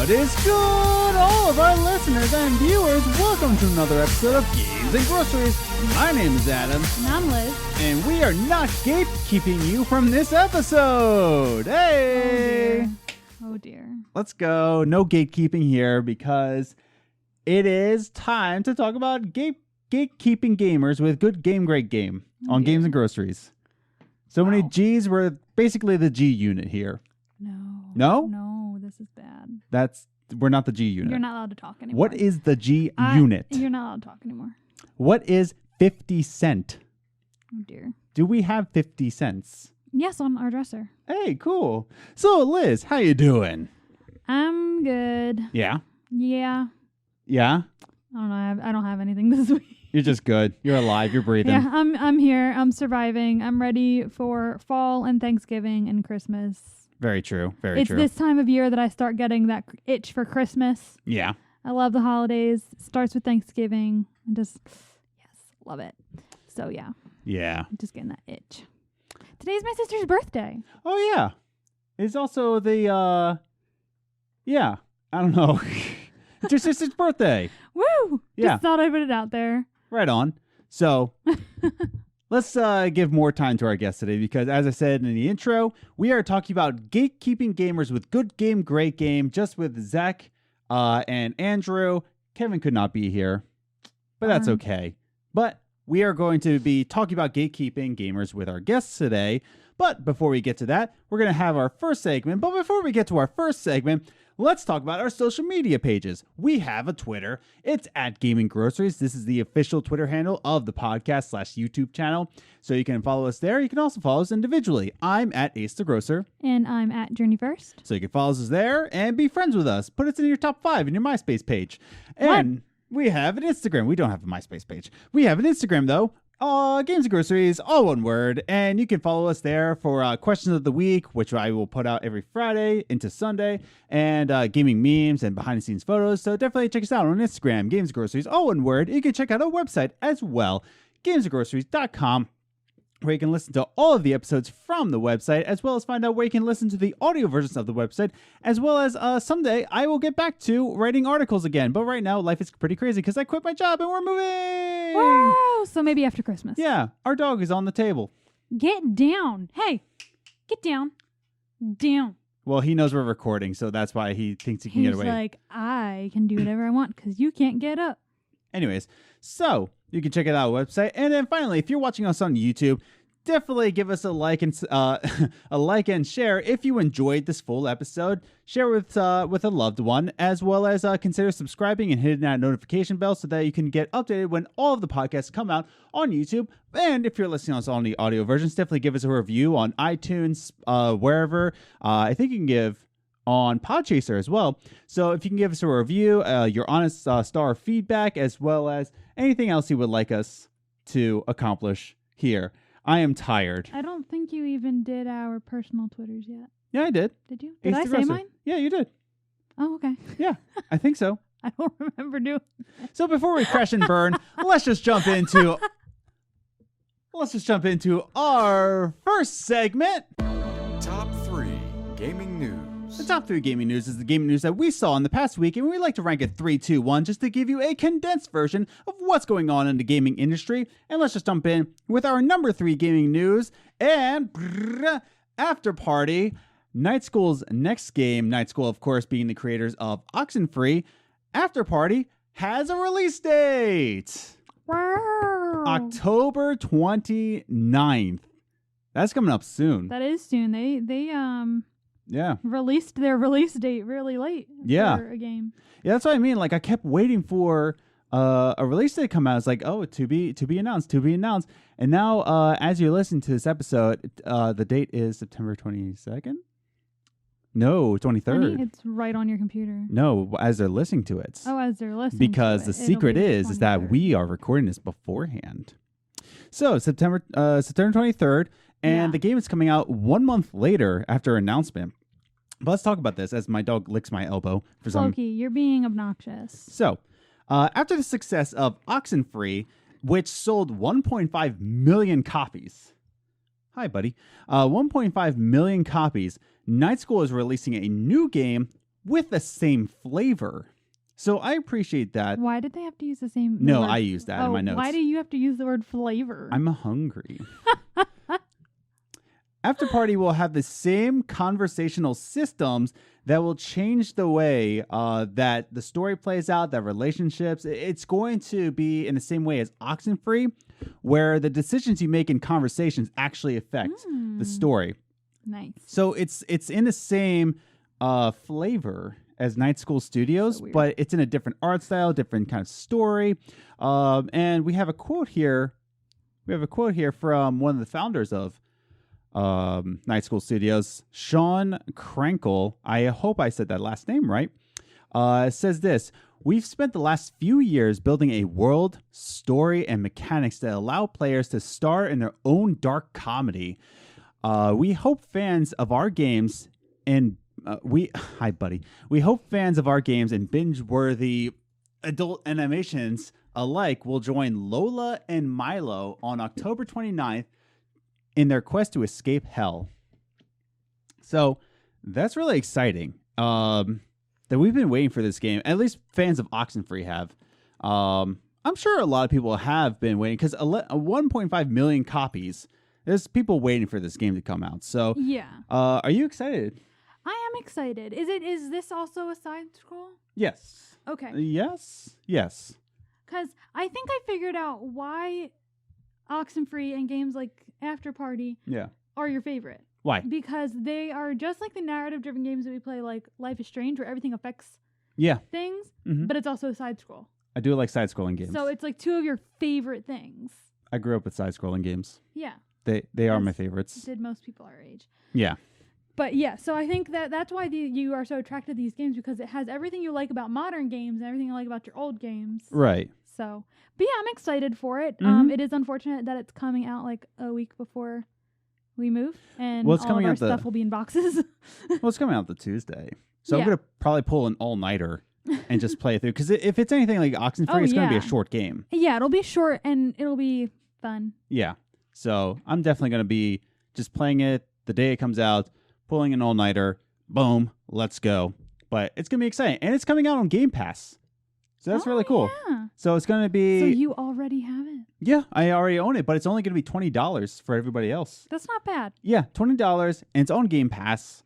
What is good, all of our listeners and viewers? Welcome to another episode of Games and Groceries. My name is Adam. And I'm Liz. And we are not gatekeeping you from this episode. Hey! Oh dear. Let's go. No gatekeeping here because it is time to talk about Gatekeeping Gamers with Good Game, Great Game on Games and Groceries. So many G's, we're basically the G unit here. No? No, this is bad. We're not the G unit. You're not allowed to talk anymore. What is the G unit? You're not allowed to talk anymore. What is 50 cent? Oh dear. Do we have 50 cents? Yes, on our dresser. Hey, cool. So, Liz, how you doing? I'm good. Yeah? Yeah. Yeah? I don't know. I don't have anything this week. You're just good. You're alive. You're breathing. Yeah, I'm here. I'm surviving. I'm ready for fall and Thanksgiving and Christmas. Very true. Very true. It's this time of year that I start getting that itch for Christmas. Yeah. I love the holidays. Starts with Thanksgiving. And just, yes, love it. So, yeah. Yeah. I'm just getting that itch. Today's my sister's birthday. Oh, yeah. It's also the, yeah. I don't know. It's your sister's birthday. Woo! Yeah. Just thought I'd put it out there. Right on. So, let's give more time to our guest today because, as I said in the intro, we are talking about Gatekeeping Gamers with Good Game, Great Game, just with Zach and Andrew. Kevin could not be here, but that's okay. But we are going to be talking about Gatekeeping Gamers with our guests today. But before we get to that, we're going to have our first segment. But before we get to our first segment, let's talk about our social media pages. We have a Twitter. It's at Gaming Groceries. This is the official Twitter handle of the podcast / YouTube channel. So you can follow us there. You can also follow us individually. I'm at Ace the Grocer. And I'm at Journey First. So you can follow us there and be friends with us. Put us in your top 5 in your MySpace page. And we have an Instagram. We don't have a MySpace page. We have an Instagram, though. Games and Groceries, all one word. And you can follow us there for questions of the week, which I will put out every Friday into Sunday, and gaming memes and behind the scenes photos. So definitely check us out on Instagram, Games and Groceries, all one word. You can check out our website as well, gamesandgroceries.com, where you can listen to all of the episodes from the website, as well as find out where you can listen to the audio versions of the website, as well as someday I will get back to writing articles again. But right now, life is pretty crazy because I quit my job and we're moving. Wow! So maybe after Christmas. Yeah, our dog is on the table. Get down. Hey, get down. Down. Well, he knows we're recording, so that's why he thinks he can get away. He's like, I can do whatever I want because you can't get up. Anyways, so you can check it out on our website. And then finally, if you're watching us on YouTube, definitely give us a like and share if you enjoyed this full episode. Share with a loved one, as well as consider subscribing and hitting that notification bell so that you can get updated when all of the podcasts come out on YouTube. And if you're listening to us on the audio versions, definitely give us a review on iTunes, wherever. I think you can give on Podchaser as well. So if you can give us a review, your honest star feedback, as well as anything else you would like us to accomplish here. I am tired. I don't think you even did our personal Twitters yet. Yeah, I did. Did you? Did I say mine? Yeah, you did. Oh, okay. Yeah, I think so. I don't remember doing that. So before we crash and burn, let's just jump into our first segment. Top 3 Gaming News. The top 3 gaming news is the gaming news that we saw in the past week, and we like to rank it 3, 2, 1 just to give you a condensed version of what's going on in the gaming industry. And let's just jump in with our number 3 gaming news and Afterparty, Night School's next game. Night School, of course, being the creators of Oxenfree. Afterparty has a release date. Wow. October 29th. That's coming up soon. That is soon. They released their release date really late for a game. Yeah, that's what I mean. Like, I kept waiting for a release date to come out. It's like, oh, to be announced. And now, as you listen to this episode, the date is September 22nd? No, 23rd. Honey, it's right on your computer. No, as they're listening to it. Oh, as they're listening because to it. The secret is that we are recording this beforehand. So, September 23rd, and the game is coming out 1 month later after announcement. But let's talk about this as my dog licks my elbow for some. Loki, you're being obnoxious. So, after the success of Oxenfree, which sold 1.5 million copies. Hi, buddy. 1.5 million copies. Night School is releasing a new game with the same flavor. So I appreciate that. Why did they have to use the same? No, word? I used that in my notes. Why do you have to use the word flavor? I'm hungry. Afterparty will have the same conversational systems that will change the way that the story plays out, that relationships. It's going to be in the same way as Oxenfree, where the decisions you make in conversations actually affect the story. Nice. So it's in the same flavor as Night School Studios, but it's in a different art style, different kind of story. And we have a quote here. We have a quote here from one of the founders of Night School Studios, Sean Krenkel. I hope I said that last name right. Says this: "We've spent the last few years building a world, story, and mechanics that allow players to star in their own dark comedy. We hope fans of our games and We hope fans of our games and binge-worthy adult animations alike will join Lola and Milo on October 29th in their quest to escape hell." So that's really exciting. That we've been waiting for this game. At least fans of Oxenfree have. I'm sure a lot of people have been waiting because 1.5 million copies. There's people waiting for this game to come out. So yeah. Are you excited? I am excited. Is this also a side scroll? Yes. Okay. Yes. Because I think I figured out why Oxenfree and games like Afterparty are your favorite. Why? Because they are just like the narrative-driven games that we play, like Life is Strange, where everything affects things, but it's also a side scroll. I do like side-scrolling games. So it's like two of your favorite things. I grew up with side-scrolling games. Yeah. They are my favorites. Did most people our age. Yeah. But yeah, so I think that's why you are so attracted to these games, because it has everything you like about modern games and everything you like about your old games. Right. So, but yeah, I'm excited for it. It is unfortunate that it's coming out like a week before we move, and all of our stuff will be in boxes. Well, it's coming out the Tuesday. So I'm going to probably pull an all-nighter and just play it through. Because if it's anything like Oxenfree, it's going to be a short game. Yeah, it'll be short and it'll be fun. Yeah. So I'm definitely going to be just playing it the day it comes out, pulling an all-nighter, boom, let's go. But it's going to be exciting. And it's coming out on Game Pass. So that's really cool. Yeah. So it's going to be... So you already have it? Yeah, I already own it, but it's only going to be $20 for everybody else. That's not bad. Yeah, $20, and it's on Game Pass.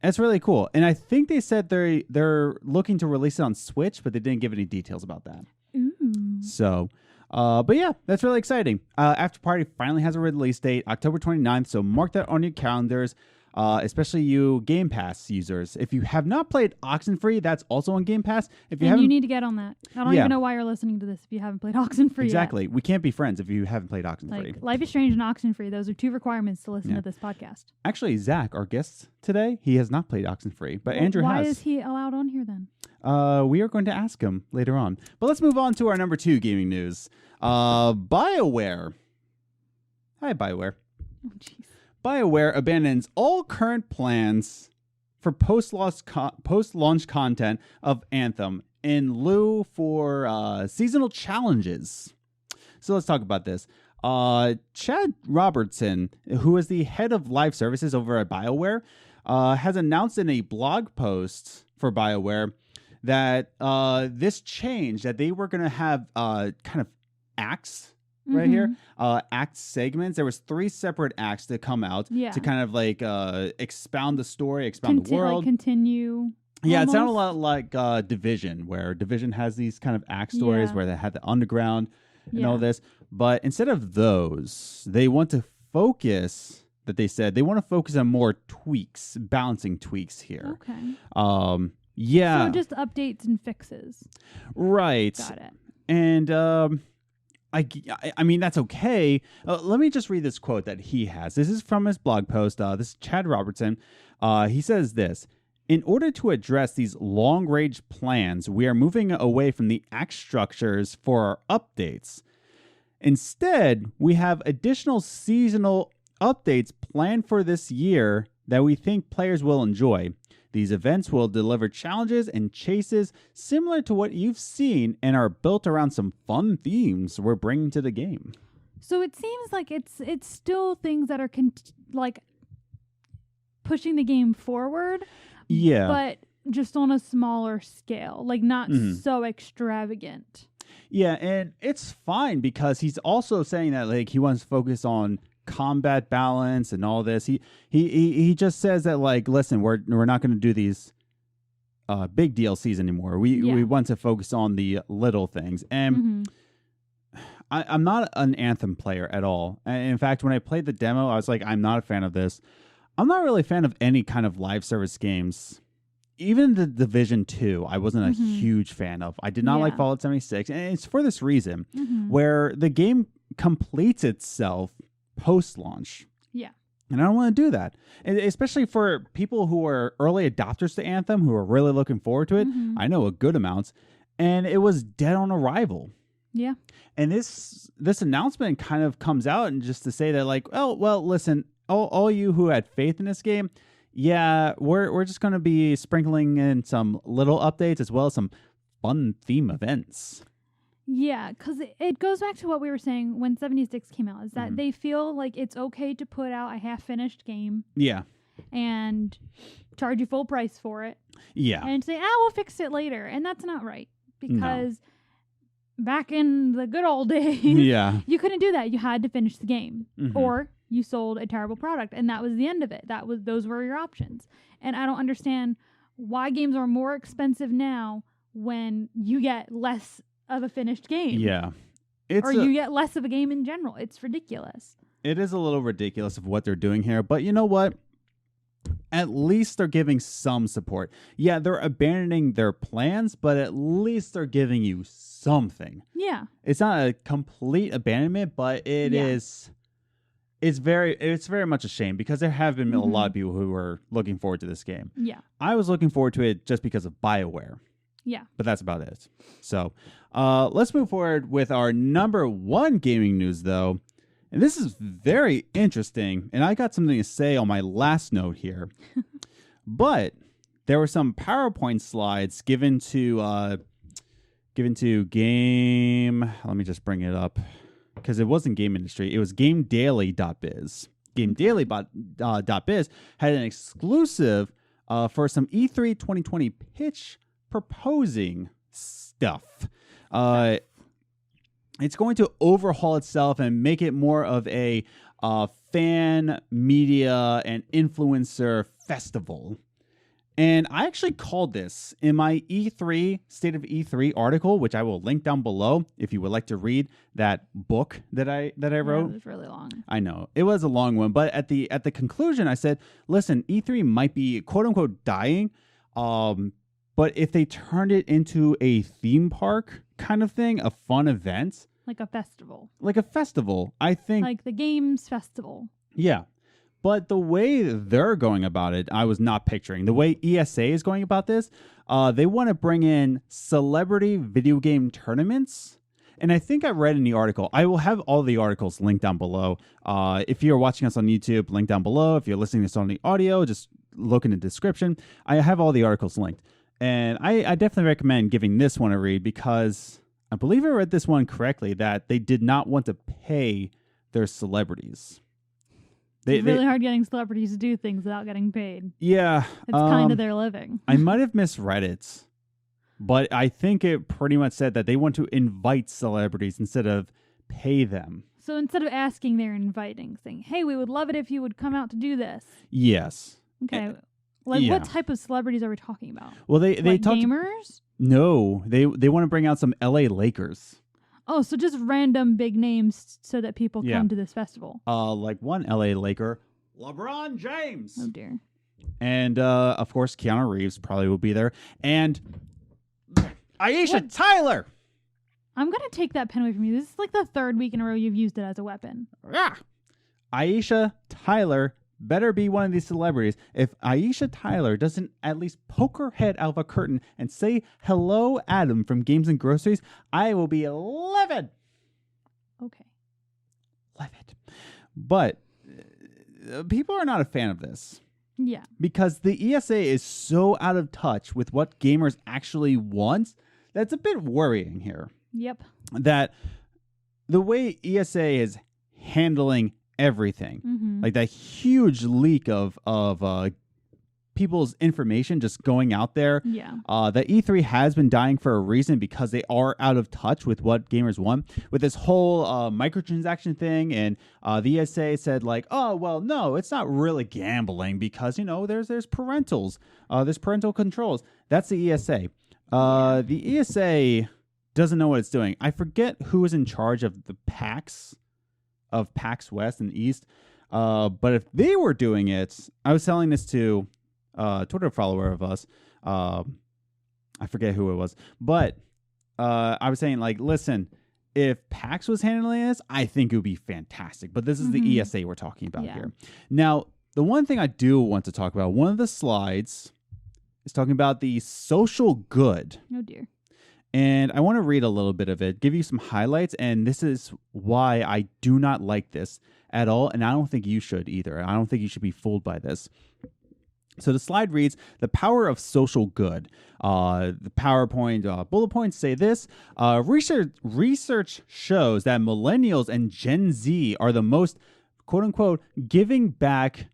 That's really cool. And I think they said they're looking to release it on Switch, but they didn't give any details about that. Ooh. So, but yeah, that's really exciting. Afterparty finally has a release date, October 29th, so mark that on your calendars. Especially you Game Pass users. If you have not played Oxenfree, that's also on Game Pass. If you need to get on that. I don't even know why you're listening to this if you haven't played Oxenfree Exactly. yet. We can't be friends if you haven't played Oxenfree. Like, Life is Strange and Oxenfree, those are two requirements to listen to this podcast. Actually, Zach, our guest today, he has not played Oxenfree, but Andrew has. Why is he allowed on here then? We are going to ask him later on. But let's move on to our number 2 gaming news. Bioware. Hi, Bioware. Oh, jeez. Bioware abandons all current plans for post-launch content of Anthem in lieu for seasonal challenges. So let's talk about this. Chad Robertson, who is the head of live services over at Bioware, has announced in a blog post for Bioware that this change, that they were going to have kind of acts right here, act segments. There was 3 separate acts that come out to kind of like expound the story, expound the world. Like continue. Yeah, almost. it sounded a lot like Division, where Division has these kind of act stories where they had the underground and all this. But instead of those, they want to focus, that they said, they want to focus on more tweaks, balancing tweaks here. Okay. Yeah. So just updates and fixes. Right. Got it. And I mean, that's okay. Let me just read this quote that he has. This is from his blog post. This is Chad Robertson. He says this: "In order to address these long-range plans, we are moving away from the act structures for our updates. Instead, we have additional seasonal updates planned for this year that we think players will enjoy. These events will deliver challenges and chases similar to what you've seen and are built around some fun themes we're bringing to the game." So it seems like it's still things that are like pushing the game forward. Yeah. But just on a smaller scale, like not so extravagant. Yeah, and it's fine because he's also saying that like he wants to focus on combat balance and all this. He just says that like, listen, we're not going to do these big DLCs anymore. We want to focus on the little things. And I'm not an Anthem player at all. And in fact, when I played the demo, I was like, I'm not a fan of this. I'm not really a fan of any kind of live service games. Even the Division 2, I wasn't a huge fan of. I did not like Fallout 76. And it's for this reason, where the game completes itself post-launch. Yeah. And I don't want to do that. And especially for people who are early adopters to Anthem, who are really looking forward to it. I know a good amount. And it was dead on arrival. Yeah. And this announcement kind of comes out and just to say that like, oh, well, listen, all you who had faith in this game, yeah, we're just going to be sprinkling in some little updates as well as some fun theme events. Yeah, because it goes back to what we were saying when 76 came out, is that they feel like it's okay to put out a half-finished game. Yeah. And charge you full price for it. Yeah. And say, we'll fix it later. And that's not right. Because back in the good old days, you couldn't do that. You had to finish the game. Or you sold a terrible product. And that was the end of it. Those were your options. And I don't understand why games are more expensive now when you get less of a finished game. Yeah. You get less of a game in general. It's ridiculous. It is a little ridiculous of what they're doing here, but you know what? At least they're giving some support. Yeah, they're abandoning their plans, but at least they're giving you something. Yeah. It's not a complete abandonment, but it's very much a shame because there have been a lot of people who are looking forward to this game. Yeah. I was looking forward to it just because of Bioware. Yeah. But that's about it. So let's move forward with our number one gaming news, though. And this is very interesting. And I got something to say on my last note here. But there were some PowerPoint slides given to Game... Let me just bring it up. Because it wasn't Game Industry. It was GameDaily.biz. GameDaily.biz had an exclusive for some E3 2020 pitch proposing stuff. It's going to overhaul itself and make it more of a fan, media, and influencer festival. And I actually called this in my E3 State of E3 article, which I will link down below if you would like to read that book that I wrote. It was really long. I know it was a long one, but at the conclusion, I said, "Listen, E3 might be quote unquote dying, but if they turned it into a theme park kind of thing, a fun event, like a festival, I think like the games festival, yeah." But the way they're going about it, I was not picturing. The way ESA is going about this, they want to bring in celebrity video game tournaments. And I think I read in the article, I will have all the articles linked down below. If you're watching us on YouTube, link down below. If you're listening to this on the audio, just look in the description. I have all the articles linked. And I definitely recommend giving this one a read because I believe I read this one correctly, that they did not want to pay their celebrities. It's really hard getting celebrities to do things without getting paid. Yeah. It's kind of their living. I might have misread it, but I think it pretty much said that they want to invite celebrities instead of pay them. So instead of asking, they're inviting, saying, hey, we would love it if you would come out to do this. Yes. Okay. What type of celebrities are we talking about? Well, they talk gamers? No, they want to bring out some LA Lakers. Oh, so just random big names so that people come to this festival. Like one LA Laker, LeBron James. Oh, dear. And, of course, Keanu Reeves probably will be there. And Aisha Tyler. I'm going to take that pen away from you. This is like the third week in a row you've used it as a weapon. Ah. Aisha Tyler better be one of these celebrities. If Aisha Tyler doesn't at least poke her head out of a curtain and say, hello, Adam from Games and Groceries, I will be livid. Okay. Livid. But people are not a fan of this. Yeah. Because the ESA is so out of touch with what gamers actually want, that's a bit worrying here. Yep. That the way ESA is handling everything, like that huge leak of people's information just going out there. Yeah. The E3 has been dying for a reason because they are out of touch with what gamers want. With this whole microtransaction thing, and the ESA said like, oh, well, no, it's not really gambling because, there's parentals. There's parental controls. That's the ESA. The ESA doesn't know what it's doing. I forget who is in charge of the PAX, of PAX West and East. But if they were doing it, I was telling this to a Twitter follower of us. I forget who it was. But I was saying, like, listen, if PAX was handling this, I think it would be fantastic. But this is the ESA we're talking about here. Now, the one thing I do want to talk about, one of the slides is talking about the social good. Oh, dear. And I want to read a little bit of it, give you some highlights, and this is why I do not like this at all, and I don't think you should either. I don't think you should be fooled by this. So the slide reads, the power of social good. The PowerPoint bullet points say this. Research shows that millennials and Gen Z are the most, quote-unquote, giving back,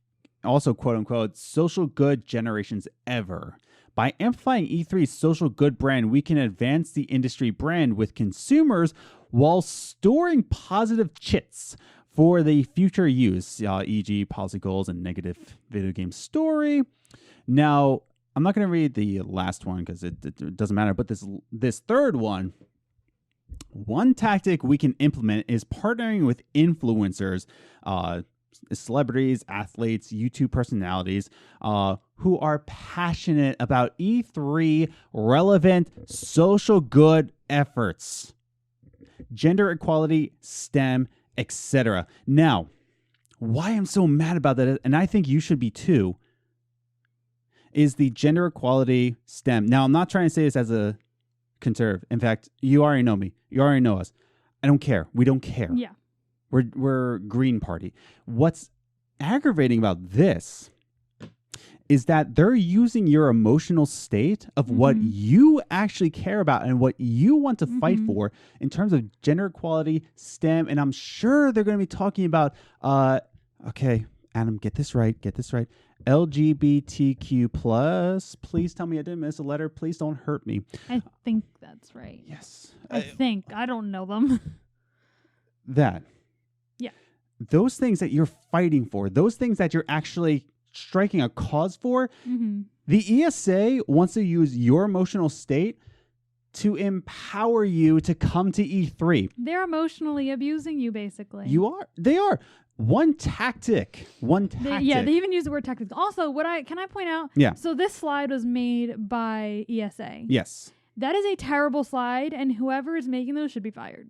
also quote-unquote, social good generations ever. By amplifying E3's social good brand, we can advance the industry brand with consumers while storing positive chits for the future use, e.g. policy goals and negative video game story. Now, I'm not going to read the last one because it doesn't matter, but this third one tactic we can implement is partnering with influencers, celebrities, athletes, YouTube personalities who are passionate about E3 relevant social good efforts, gender equality, STEM, etc. Now, why I'm so mad about that, and I think you should be too, is the gender equality STEM. Now, I'm not trying to say this as a conservative. In fact, you already know me. You already know us. I don't care. We don't care. Yeah. We're Green Party. What's aggravating about this is that they're using your emotional state of what you actually care about and what you want to fight for in terms of gender equality, STEM, and I'm sure they're going to be talking about, okay, Adam, get this right, LGBTQ plus. Please tell me I didn't miss a letter. Please don't hurt me. I think that's right. Yes. I don't know them. That. Yeah. Those things that you're fighting for, those things that you're actually striking a cause for, the ESA wants to use your emotional state to empower you to come to E3. They're emotionally abusing you, basically. They are. One tactic. They even use the word tactic. Also, can I point out? Yeah. So this slide was made by ESA. Yes. That is a terrible slide, and whoever is making those should be fired.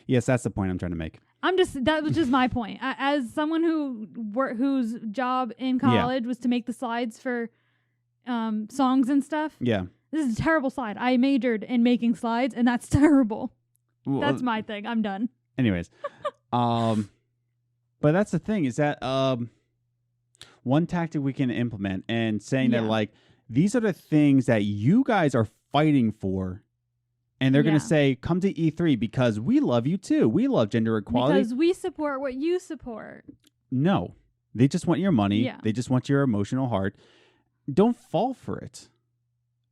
Yes, that's the point I'm trying to make. That was just my point. As someone whose job in college was to make the slides for songs and stuff. Yeah. This is a terrible slide. I majored in making slides, and that's terrible. Well, that's my thing. I'm done. Anyways, but that's the thing is that one tactic we can implement and saying that like these are the things that you guys are fighting for. And they're going to say, come to E3 because we love you too. We love gender equality. Because we support what you support. No. They just want your money. Yeah. They just want your emotional heart. Don't fall for it.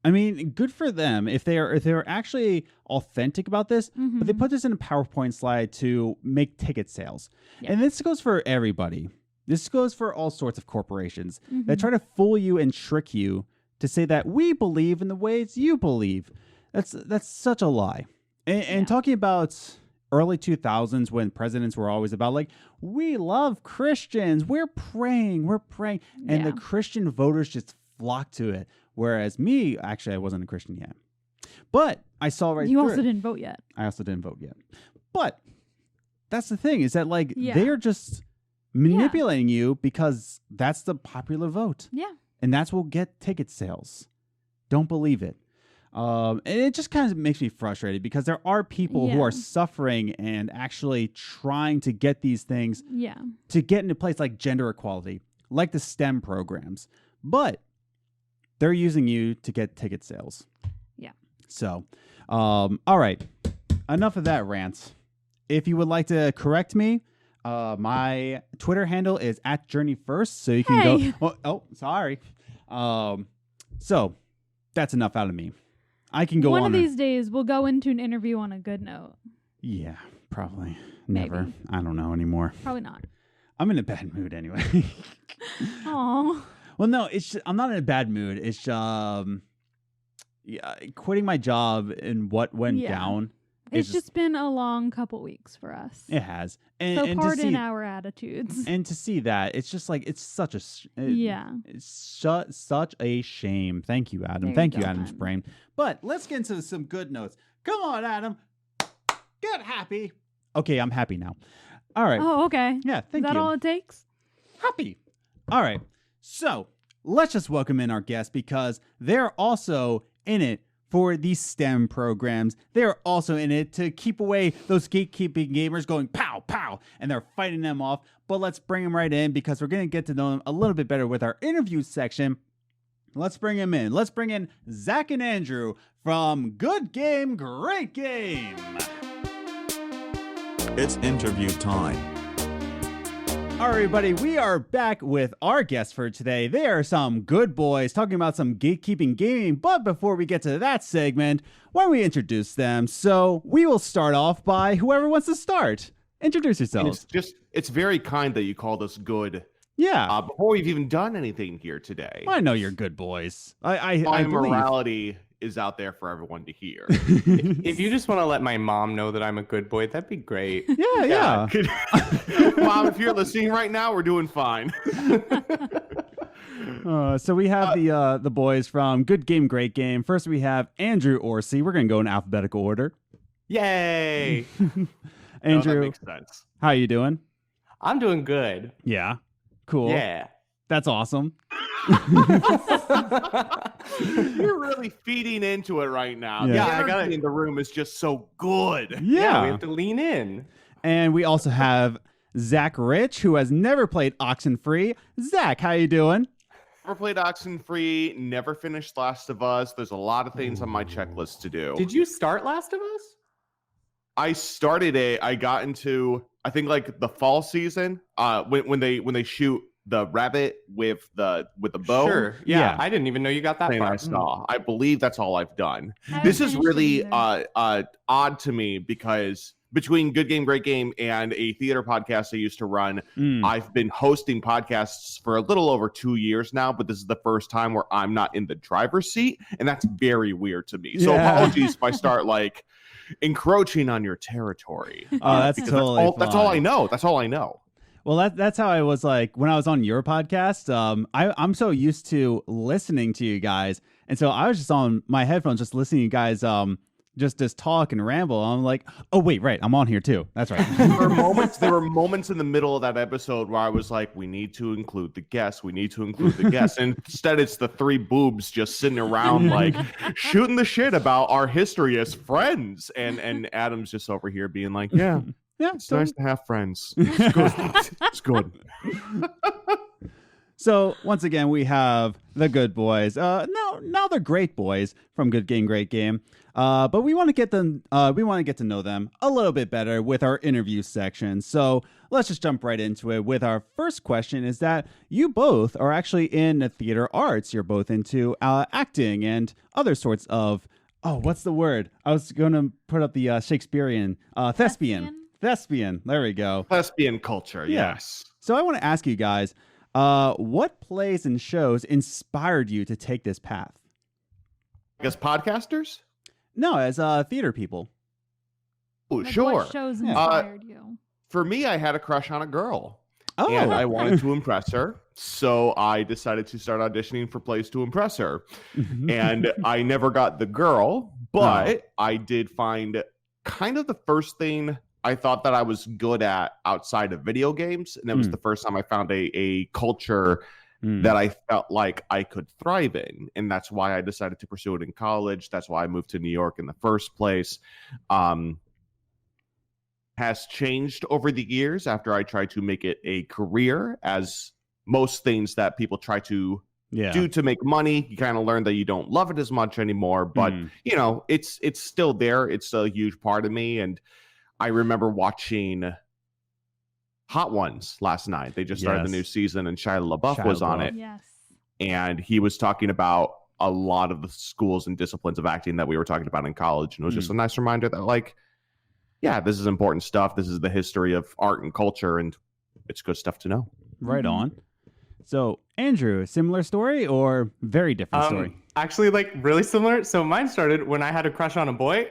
I mean, good for them if they're actually authentic about this, but they put this in a PowerPoint slide to make ticket sales. Yeah. And this goes for everybody. This goes for all sorts of corporations that try to fool you and trick you to say that we believe in the ways you believe. That's such a lie. And talking about early 2000s when presidents were always about like, we love Christians. We're praying. And the Christian voters just flocked to it. Whereas me, actually, I wasn't a Christian yet. But I saw right You through also it. didn't vote yet. I also didn't vote yet. But that's the thing is that like they're just manipulating you because that's the popular vote. Yeah. And that's what will get ticket sales. Don't believe it. And it just kind of makes me frustrated because there are people who are suffering and actually trying to get these things to get into place like gender equality, like the STEM programs. But they're using you to get ticket sales. Yeah. So, all right. Enough of that rant. If you would like to correct me, my Twitter handle is @JourneyFirst. So you can go. Oh, sorry. So that's enough out of me. I can go on. One of these days, we'll go into an interview on a good note. Yeah, probably. Maybe. Never. I don't know anymore. Probably not. I'm in a bad mood anyway. Aww. Well, no, I'm not in a bad mood. It's quitting my job and what went down. It's just been a long couple weeks for us. It has. So pardon our attitudes. And to see that, it's just like, it's such a... It's such a shame. Thank you, Adam. Thank you, Adam's brain. But let's get into some good notes. Come on, Adam. Get happy. Okay, I'm happy now. All right. Oh, okay. Yeah, thank you. Is that all it takes? Happy. All right. So let's just welcome in our guests because they're also in it for these STEM programs. They're also in it to keep away those gatekeeping gamers going pow, pow, and they're fighting them off. But let's bring them right in because we're going to get to know them a little bit better with our interview section. Let's bring them in. Let's bring in Zach and Andrew from Good Game, Great Game. It's interview time. All right, everybody, we are back with our guests for today. They are some good boys talking about some gatekeeping gaming. But before we get to that segment, why don't we introduce them? So we will start off by whoever wants to start. Introduce yourselves. It's very kind that you called us good. Yeah. Before we've even done anything here today. I know you're good boys. My believe. morality is out there for everyone to hear. If you just want to let my mom know that I'm a good boy, that'd be great. Yeah. Mom, if you're listening right now, we're doing fine. So we have the boys from Good Game, Great Game. First, we have Andrew Orsie. We're going to go in alphabetical order. Yay! Andrew, that makes sense. how you doing? I'm doing good. Yeah. Cool. Yeah. That's awesome. You're really feeding into it right now. Yeah. The energy in the room is just so good. Yeah. We have to lean in. And we also have Zach Rich, who has never played Oxenfree. Zach, how you doing? Never played Oxenfree, never finished Last of Us. There's a lot of things on my checklist to do. Did you start Last of Us? I got into, I think, like the fall season, when they shoot the rabbit with the bow. Sure. Yeah. I didn't even know you got that far. I saw. I believe that's all I've done. This is really odd to me because between Good Game, Great Game and a theater podcast I used to run, I've been hosting podcasts for a little over 2 years now, but this is the first time where I'm not in the driver's seat, and that's very weird to me. So apologies if I start like encroaching on your territory. Oh, that's totally that's all I know. That's all I know. Well, that's how I was like when I was on your podcast. I'm so used to listening to you guys, and so I was just on my headphones, just listening to you guys, just talk and ramble. I'm like, oh wait, right, I'm on here too. That's right. There were moments in the middle of that episode where I was like, we need to include the guests. We need to include the guests. And instead, it's the three boobs just sitting around like shooting the shit about our history as friends. And Adam's just over here being like, yeah. Yeah, it's nice to have friends. It's good. It's good. So once again, we have the good boys. Now they're great boys from Good Game, Great Game. But we want to get them. We want to get to know them a little bit better with our interview section. So let's just jump right into it. With our first question, is that you both are actually in the theater arts. You're both into acting and other sorts of. Oh, what's the word? I was going to put up the Shakespearean Thespian. There we go. Thespian culture. Yes. So I want to ask you guys, what plays and shows inspired you to take this path? As podcasters? No, as theater people. Oh, Like sure. What shows inspired you? For me, I had a crush on a girl. Oh. And I wanted to impress her. So I decided to start auditioning for plays to impress her. And I never got the girl, but I did find kind of the first thing I thought that I was good at outside of video games. And it was the first time I found a culture that I felt like I could thrive in. And that's why I decided to pursue it in college. That's why I moved to New York in the first place. Has changed over the years after I tried to make it a career, as most things that people try to do to make money. You kind of learn that you don't love it as much anymore. But, you know, it's still there. It's still a huge part of me. And I remember watching Hot Ones last night. They just started the new season and Shia LaBeouf was on it. Yes. and he was talking about a lot of the schools and disciplines of acting that we were talking about in college. And it was just a nice reminder that, like, yeah, this is important stuff. This is the history of art and culture, and it's good stuff to know. Right on. So, Andrew, similar story or very different story? Actually, like, really similar. So mine started when I had a crush on a boy.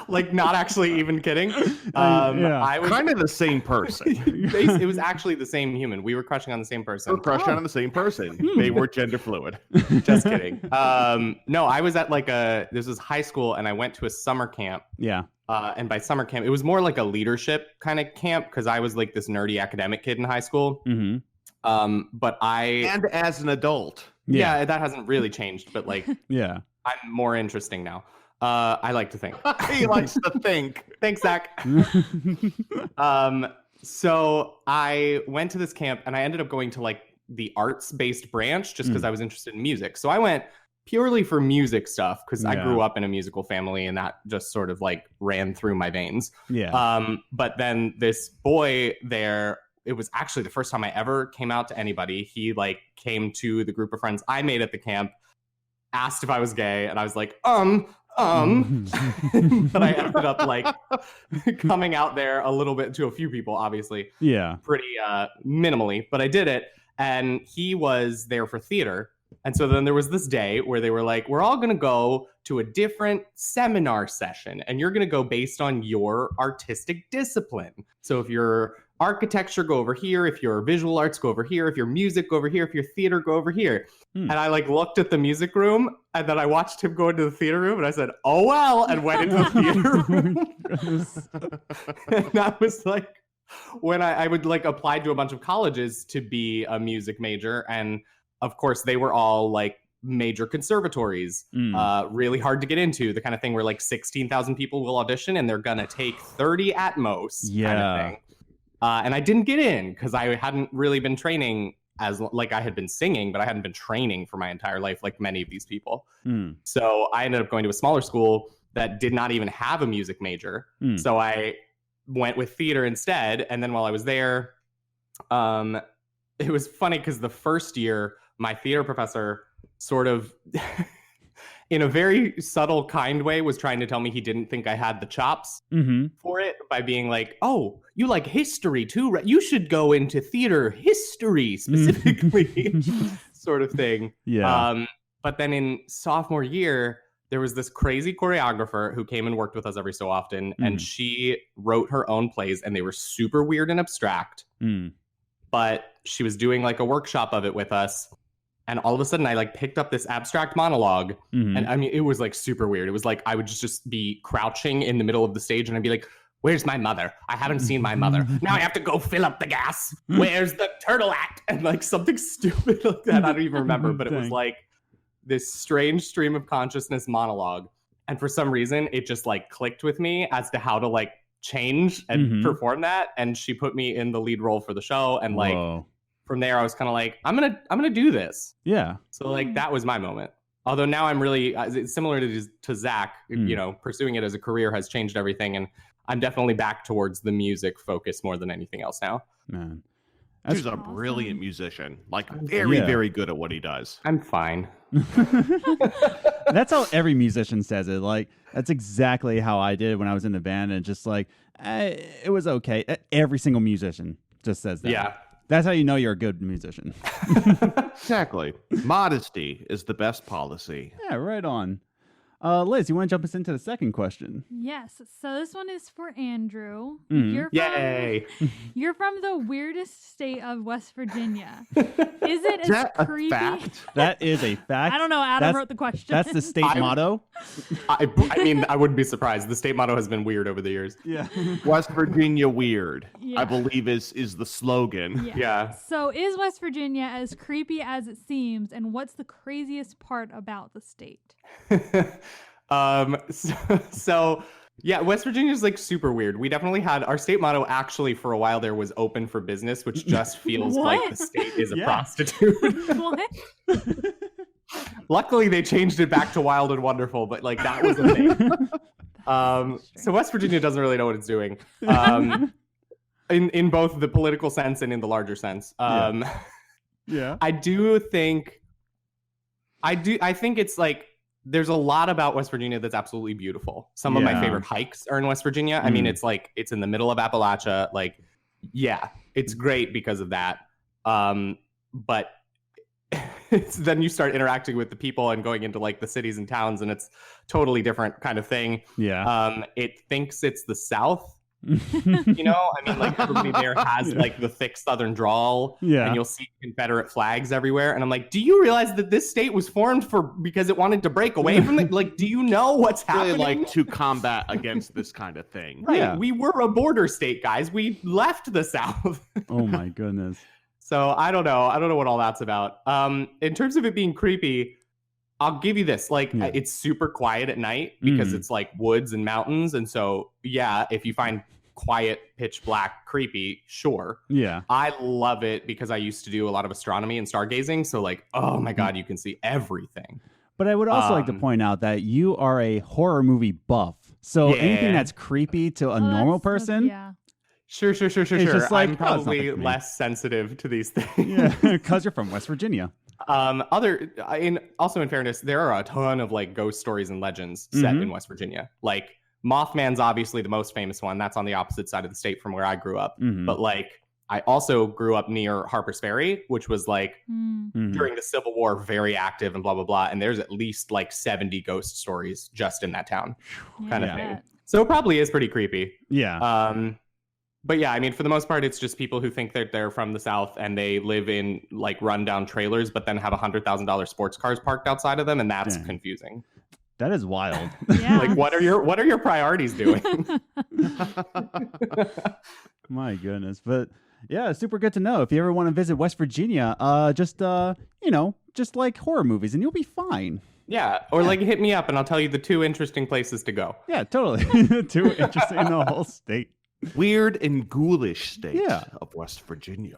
Like, not actually even kidding. I was kind of the same person. It was actually the same human. We were crushing on the same person. We're crushing on the same person. They were gender fluid. Just kidding. No, I was at like this was high school, and I went to a summer camp. Yeah. And by summer camp, it was more like a leadership kind of camp because I was like this nerdy academic kid in high school. Mm-hmm. And as an adult. Yeah, that hasn't really changed, but like, yeah, I'm more interesting now. I like to think. He likes to think. Thanks, Zach. So I went to this camp, and I ended up going to like the arts-based branch just because I was interested in music. So I went purely for music stuff because I grew up in a musical family, and that just sort of like ran through my veins. Yeah. But then this boy there, it was actually the first time I ever came out to anybody. He like came to the group of friends I made at the camp, asked if I was gay, and I was like, But I ended up like coming out there a little bit to a few people, obviously. Yeah. Pretty minimally, but I did it. And he was there for theater. And so then there was this day where they were like, we're all going to go to a different seminar session, and you're going to go based on your artistic discipline. So if you're architecture, go over here. If you're visual arts, go over here. If you're music, go over here. If you're theater, go over here. And I like looked at the music room, and then I watched him go into the theater room, and I said, oh, well, and went into the theater room. And that was like when I would like apply to a bunch of colleges to be a music major. And of course, they were all like major conservatories, really hard to get into, the kind of thing where like 16,000 people will audition and they're going to take 30 at most kind of thing. And I didn't get in because I hadn't really been training as like I had been singing, but I hadn't been training for my entire life like many of these people. So I ended up going to a smaller school that did not even have a music major. So I went with theater instead. And then while I was there, it was funny because the first year, my theater professor sort of, in a very subtle, kind way, was trying to tell me he didn't think I had the chops for it by being like, oh, you like history too, right? You should go into theater history specifically, sort of thing. Yeah. But then in sophomore year, there was this crazy choreographer who came and worked with us every so often, and she wrote her own plays, and they were super weird and abstract. But she was doing like a workshop of it with us. And all of a sudden I like picked up this abstract monologue. And I mean, it was like super weird. It was like, I would just be crouching in the middle of the stage and I'd be like, where's my mother? I haven't seen my mother. Now I have to go fill up the gas. Where's the turtle at? And like something stupid like that. I don't even remember, but it was like this strange stream of consciousness monologue. And for some reason it just like clicked with me as to how to like change and perform that. And she put me in the lead role for the show. And like, from there, I was kind of like, I'm gonna do this. Yeah. So like that was my moment. Although now I'm really it's similar to Zach. You know, pursuing it as a career has changed everything, and I'm definitely back towards the music focus more than anything else now. Man, he's a brilliant musician. Like very good at what he does. I'm fine. That's how every musician says it. Like that's exactly how I did when I was in the band, and just like it was okay. Every single musician just says that. Yeah. That's how you know you're a good musician. Exactly. Modesty is the best policy. Yeah, right on. Liz, you want to jump us into the second question? Yes. So this one is for Andrew. Yay! You're from the weirdest state of West Virginia. Is it as creepy? A fact? That is a fact. I don't know. Adam wrote the question. That's the state motto. I mean, I wouldn't be surprised. The state motto has been weird over the years. Yeah. West Virginia weird, Yeah. I believe is the slogan. Yeah. So is West Virginia as creepy as it seems, and what's the craziest part about the state? So yeah, West Virginia is like super weird. We definitely had our state motto actually for a while there was open for business, which just feels like the state is a prostitute. What? Luckily they changed it back to wild and wonderful, but like that was a thing. So West Virginia doesn't really know what it's doing. In both the political sense and in the larger sense. Yeah. I think it's like there's a lot about West Virginia that's absolutely beautiful. Some of my favorite hikes are in West Virginia. I mean, it's like it's in the middle of Appalachia. Like, yeah, it's great because of that. But then you start interacting with the people and going into like the cities and towns, and it's totally different kind of thing. Yeah. It thinks it's the South. You know, I mean, like everybody there has like the thick Southern drawl, and you'll see Confederate flags everywhere. And I'm like, do you realize that this state was formed because it wanted to break away from it? Like, do you know what's happening? Really, like to combat against this kind of thing. Right. Yeah. We were a border state, guys. We left the South. Oh my goodness. So I don't know. I don't know what all that's about. In terms of it being creepy, I'll give you this. Like, it's super quiet at night because it's like woods and mountains. And so, yeah, if you find quiet, pitch black, creepy, sure. Yeah. I love it because I used to do a lot of astronomy and stargazing. So, like, oh my God, you can see everything. But I would also like to point out that you are a horror movie buff. So anything that's creepy to a normal person. Sure. It's just like, I'm probably less sensitive to these things. Yeah, because you're from West Virginia. Also in fairness, there are a ton of like ghost stories and legends set in West Virginia. Like Mothman's obviously the most famous one. That's on the opposite side of the state from where I grew up. But like I also grew up near Harper's Ferry, which was like during the Civil War, very active and blah, blah, blah. And there's at least like 70 ghost stories just in that town kind of thing. So it probably is pretty creepy. Yeah. But yeah, I mean, for the most part, it's just people who think that they're from the South and they live in like rundown trailers, but then have $100,000 sports cars parked outside of them, and that's confusing. That is wild. Yeah. Like, what are your priorities doing? My goodness, but yeah, super good to know. If you ever want to visit West Virginia, just like horror movies, and you'll be fine. Yeah, or like hit me up, and I'll tell you the 2 interesting places to go. Yeah, totally. 2 interesting in the whole state. Weird and ghoulish state of West Virginia.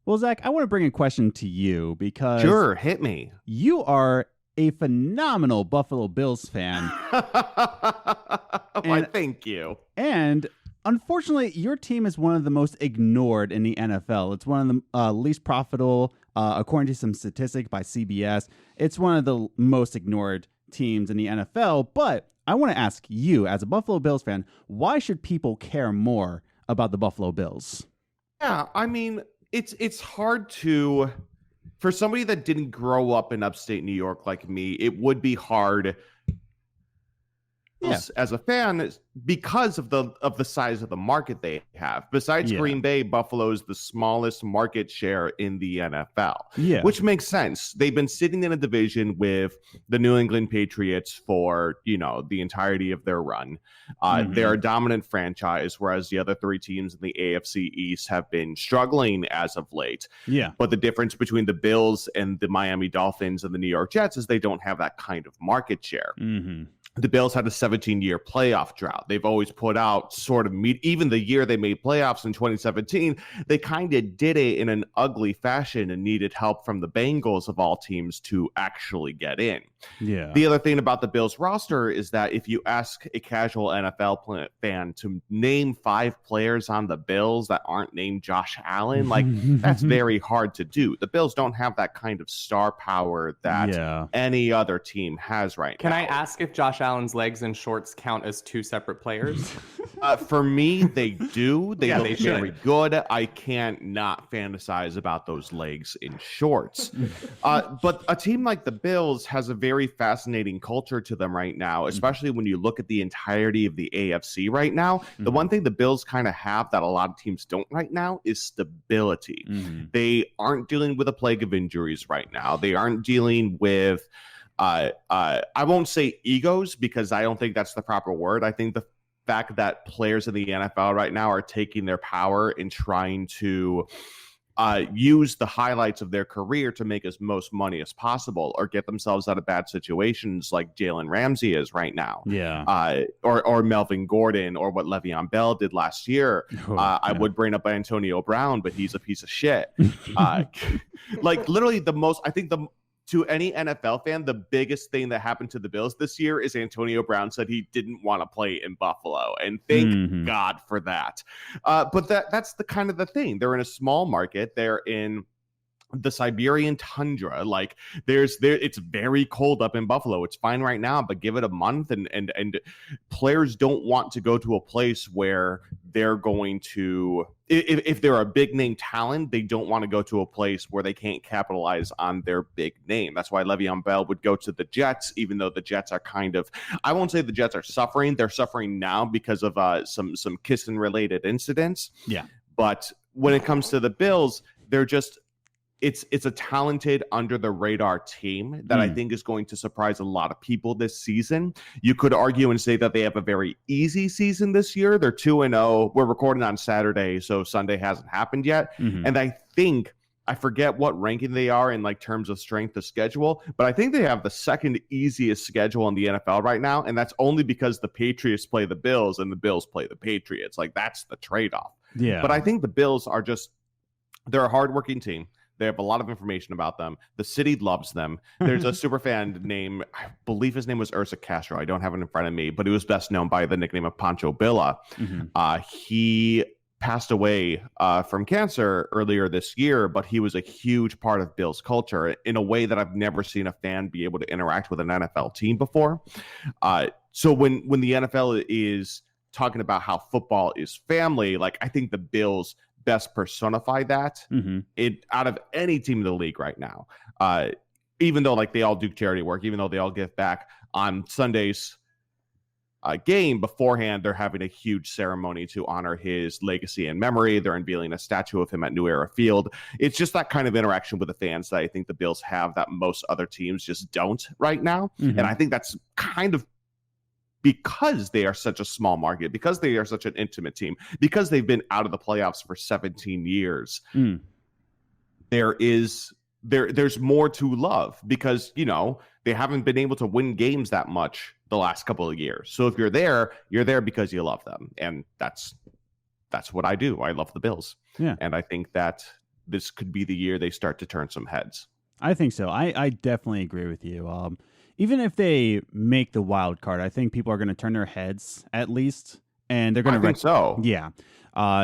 Well, Zach, I want to bring a question to you because... Sure, hit me. You are a phenomenal Buffalo Bills fan. Why, thank you. And unfortunately, your team is one of the most ignored in the NFL. It's one of the least profitable, according to some statistics by CBS. It's one of the most ignored teams in the NFL, but... I want to ask you, as a Buffalo Bills fan, why should people care more about the Buffalo Bills? Yeah, I mean, it's hard to... For somebody that didn't grow up in upstate New York like me, it would be hard as a fan because of the size of the market they have. Besides Green Bay, Buffalo's the smallest market share in the NFL, which makes sense. They've been sitting in a division with the New England Patriots for, the entirety of their run. They're a dominant franchise, whereas the other 3 teams in the AFC East have been struggling as of late. Yeah. But the difference between the Bills and the Miami Dolphins and the New York Jets is they don't have that kind of market share. The Bills had a 17-year playoff drought. They've always put out sort of even the year they made playoffs in 2017, they kind of did it in an ugly fashion and needed help from the Bengals of all teams to actually get in. Yeah. The other thing about the Bills roster is that if you ask a casual NFL fan to name 5 players on the Bills that aren't named Josh Allen, like that's very hard to do. The Bills don't have that kind of star power that any other team has right now. Can I ask if Josh Allen's legs and shorts count as 2 separate players? For me, they do. They look very good. I can't not fantasize about those legs in shorts. But a team like the Bills has a very fascinating culture to them right now, especially when you look at the entirety of the AFC right now. The one thing the Bills kind of have that a lot of teams don't right now is stability. They aren't dealing with a plague of injuries right now. They aren't dealing with I won't say egos because I don't think that's the proper word. I think the fact that players in the NFL right now are taking their power and trying to use the highlights of their career to make as most money as possible or get themselves out of bad situations like Jalen Ramsey is right now. Yeah. Or Melvin Gordon or what Le'Veon Bell did last year. I would bring up Antonio Brown, but he's a piece of shit. Like literally to any NFL fan, the biggest thing that happened to the Bills this year is Antonio Brown said he didn't want to play in Buffalo, and thank God for that. But that's the kind of the thing. They're in a small market. They're in the Siberian tundra. Like it's very cold up in Buffalo. It's fine right now, but give it a month and players don't want to go to a place where they're going to, if they're a big name talent, they don't want to go to a place where they can't capitalize on the'ir big name. That's why Le'Veon Bell would go to the Jets, even though the Jets are kind of, I won't say the Jets are suffering. They're suffering now because of some kissing related incidents. Yeah. But when it comes to the Bills, they're just, it's a talented, under the radar team that I think is going to surprise a lot of people this season. You could argue and say that they have a very easy season this year. They're 2-0. We're recording on Saturday, so Sunday hasn't happened yet. And I think, I forget what ranking they are in like terms of strength of schedule, but I think they have the second easiest schedule in the NFL right now, and that's only because the Patriots play the Bills and the Bills play the Patriots. Like, that's the trade-off. Yeah. But I think the Bills are just, they're a hardworking team. They have a lot of information about them. The city loves them. There's a super fan named, I believe his name was Ursa Castro. I don't have it in front of me, but he was best known by the nickname of Pancho Villa. He passed away from cancer earlier this year, but he was a huge part of Bills culture in a way that I've never seen a fan be able to interact with an NFL team before. So when the NFL is talking about how football is family, like, I think the Bills best personify that out of any team in the league right now. Even though like they all do charity work, even though they all give back on Sunday's game beforehand, they're having a huge ceremony to honor his legacy and memory. They're unveiling a statue of him at New Era Field. It's just that kind of interaction with the fans that I think the Bills have that most other teams just don't right now. And I think that's kind of because they are such a small market, because they are such an intimate team, because they've been out of the playoffs for 17 years. There's more to love because, you know, they haven't been able to win games that much the last couple of years. So if you're there because you love them. And that's what I do. I love the Bills. Yeah. And I think that this could be the year they start to turn some heads. I think so. I definitely agree with you. Even if they make the wild card, I think people are going to turn their heads at least, and they're going to. I think so. Yeah,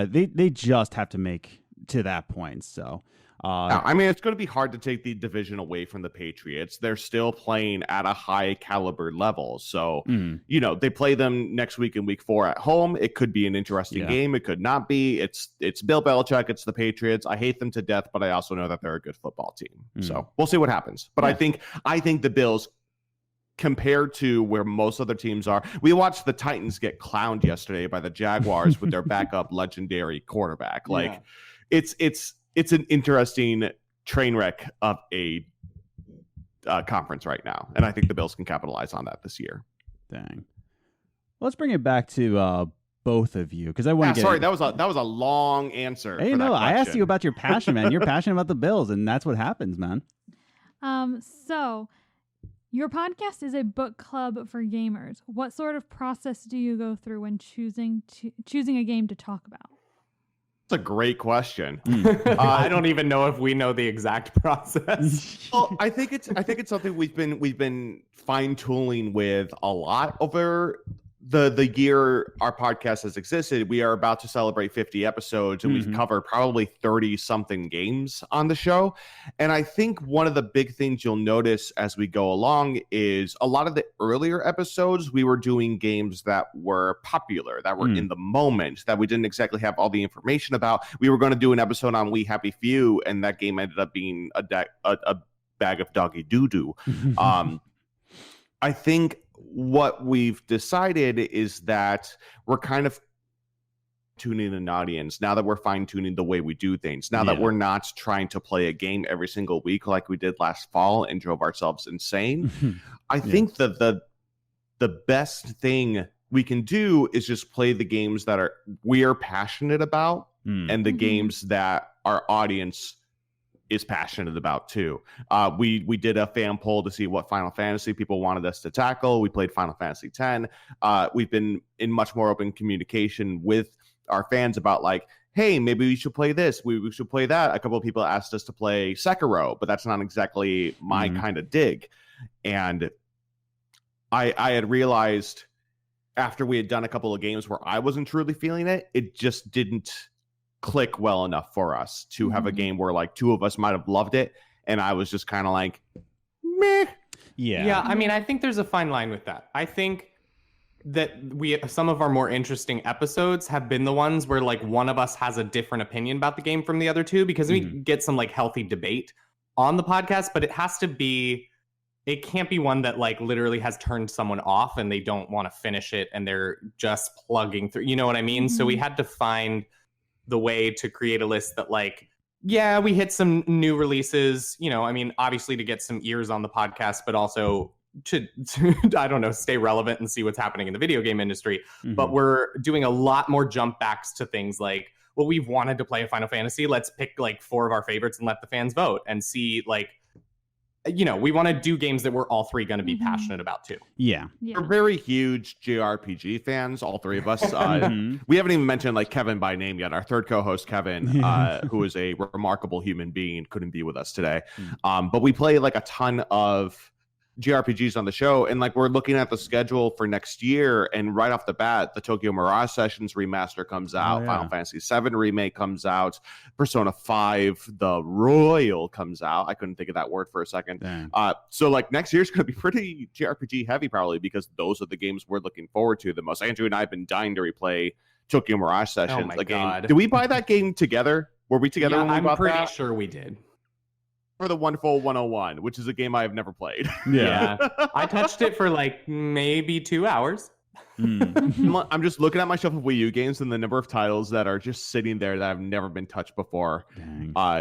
they just have to make to that point. So, I mean, it's going to be hard to take the division away from the Patriots. They're still playing at a high caliber level. So, you know, they play them next week in week 4 at home. It could be an interesting game. It could not be. It's Bill Belichick. It's the Patriots. I hate them to death, but I also know that they're a good football team. So we'll see what happens. But I think the Bills, compared to where most other teams are, we watched the Titans get clowned yesterday by the Jaguars with their backup legendary quarterback. Like, it's an interesting train wreck of a conference right now, and I think the Bills can capitalize on that this year. Dang. Let's bring it back to both of you, because I want to get. Sorry, that was a long answer. Hey, no, I asked you about your passion, man. You're passionate about the Bills, and that's what happens, man. So your podcast is a book club for gamers. What sort of process do you go through when choosing a game to talk about? That's a great question. I don't even know if we know the exact process. Well, I think it's something we've been fine-tuning with a lot over the year our podcast has existed. We are about to celebrate 50 episodes, and we've covered probably 30 something games on the show. And I think one of the big things you'll notice as we go along is a lot of the earlier episodes, we were doing games that were popular, that were in the moment, that we didn't exactly have all the information about. We were going to do an episode on We Happy Few, and that game ended up being a bag of doggy doo-doo. I think what we've decided is that we're kind of tuning an audience now that we're fine-tuning the way we do things, now that we're not trying to play a game every single week like we did last fall and drove ourselves insane. I think that the best thing we can do is just play the games that we're passionate about and the games that our audience is passionate about too. We did a fan poll to see what Final Fantasy people wanted us to tackle. We played Final Fantasy X. We've been in much more open communication with our fans about like, hey, maybe we should play this. We should play that. A couple of people asked us to play Sekiro, but that's not exactly my kind of dig. And I had realized after we had done a couple of games where I wasn't truly feeling it, it just didn't click well enough for us to have a game where like two of us might have loved it, and I was just kind of like, meh. Yeah. I mean, I think there's a fine line with that. I think that some of our more interesting episodes have been the ones where like one of us has a different opinion about the game from the other two, because we get some like healthy debate on the podcast, but it can't be one that like literally has turned someone off and they don't want to finish it and they're just plugging through, you know what I mean? So we had to find the way to create a list that like, yeah, we hit some new releases, you know, I mean, obviously to get some ears on the podcast, but also to I don't know, stay relevant and see what's happening in the video game industry. But we're doing a lot more jump backs to things like, well, we've wanted to play a Final Fantasy. Let's pick like 4 of our favorites and let the fans vote and see like, you know, we want to do games that we're all three going to be passionate about too. Yeah. We're very huge JRPG fans, all three of us. We haven't even mentioned like Kevin by name yet. Our third co-host, Kevin, who is a remarkable human being, couldn't be with us today. But we play like a ton of JRPGs on the show, and like we're looking at the schedule for next year, and right off the bat the Tokyo Mirage Sessions remaster comes out, Final Fantasy VII remake comes out, Persona 5 the Royal comes out. I couldn't think of that word for a second. So like next year's gonna be pretty JRPG heavy probably, because those are the games we're looking forward to the most. Andrew and I have been dying to replay Tokyo Mirage Sessions. Oh my God. Did we buy that game together? Were we together when we bought that? I'm pretty sure we did. For the Wonderful 101, which is a game I have never played. Yeah. I touched it for like maybe 2 hours. I'm just looking at my shelf of Wii U games, and the number of titles that are just sitting there that have never been touched before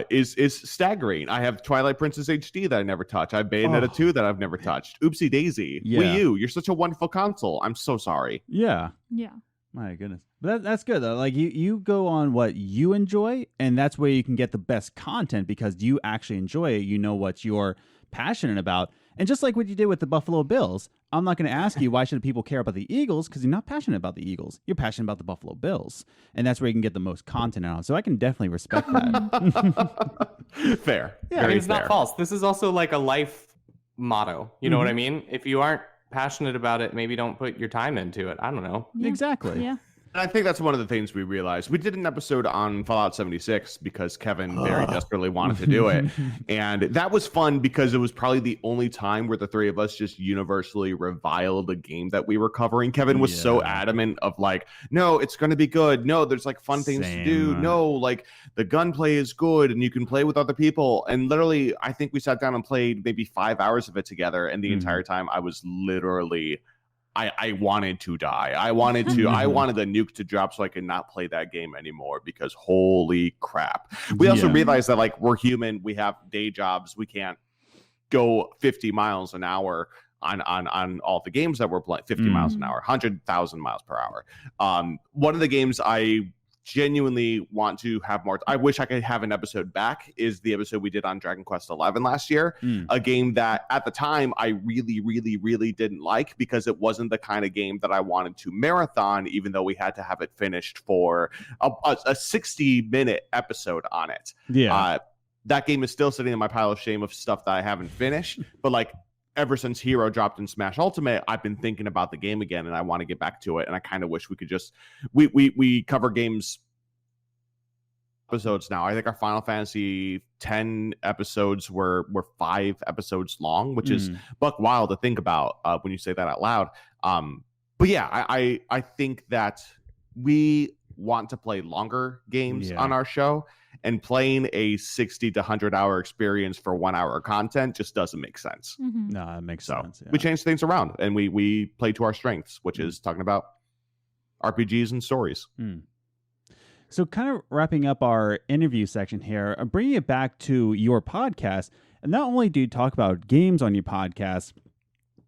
is staggering. I have Twilight Princess HD that I never touched. I have Bayonetta 2 that I've never touched. Oopsie Daisy. Wii U, you're such a wonderful console. I'm so sorry. Yeah. My goodness. But that's good, though. Like, you go on what you enjoy, and that's where you can get the best content, because you actually enjoy it. You know what you're passionate about. And just like what you did with the Buffalo Bills, I'm not going to ask you why should people care about the Eagles, because you're not passionate about the Eagles. You're passionate about the Buffalo Bills. And that's where you can get the most content out. So I can definitely respect that. Fair. Yeah, I mean, it's not false. This is also like a life motto. You know what I mean? If you aren't passionate about it, maybe don't put your time into it. I don't know. Exactly. Yeah. And I think that's one of the things we realized. We did an episode on Fallout 76 because Kevin very desperately wanted to do it. And that was fun because it was probably the only time where the three of us just universally reviled a game that we were covering. Kevin was so adamant of like, no, it's going to be good. No, there's like fun things to do. No, like the gunplay is good and you can play with other people. And literally, I think we sat down and played maybe 5 hours of it together. And the entire time I was literally... I wanted to die. I wanted the nuke to drop so I could not play that game anymore, because holy crap. We also realized that like we're human, we have day jobs, we can't go 50 miles an hour on all the games that we're playing. 50 miles an hour, 100,000 miles per hour. One of the games I genuinely want to have more, I wish I could have an episode back, is the episode we did on Dragon Quest XI last year. A game that at the time I really didn't like, because it wasn't the kind of game that I wanted to marathon, even though we had to have it finished for a 60-minute episode on it. That game is still sitting in my pile of shame of stuff that I haven't finished, but like ever since Hero dropped in Smash Ultimate, I've been thinking about the game again, and I want to get back to it. And I kind of wish we could just we cover games episodes now. I think our Final Fantasy 10 episodes were 5 episodes long, which is buck wild to think about when you say that out loud. But yeah, I think that we want to play longer games on our show, and playing a 60 to 100 hour experience for 1 hour content just doesn't make sense. No, that makes sense. We changed things around, and we play to our strengths, which is talking about RPGs and stories. So kind of wrapping up our interview section here, I'm bringing it back to your podcast. And not only do you talk about games on your podcast,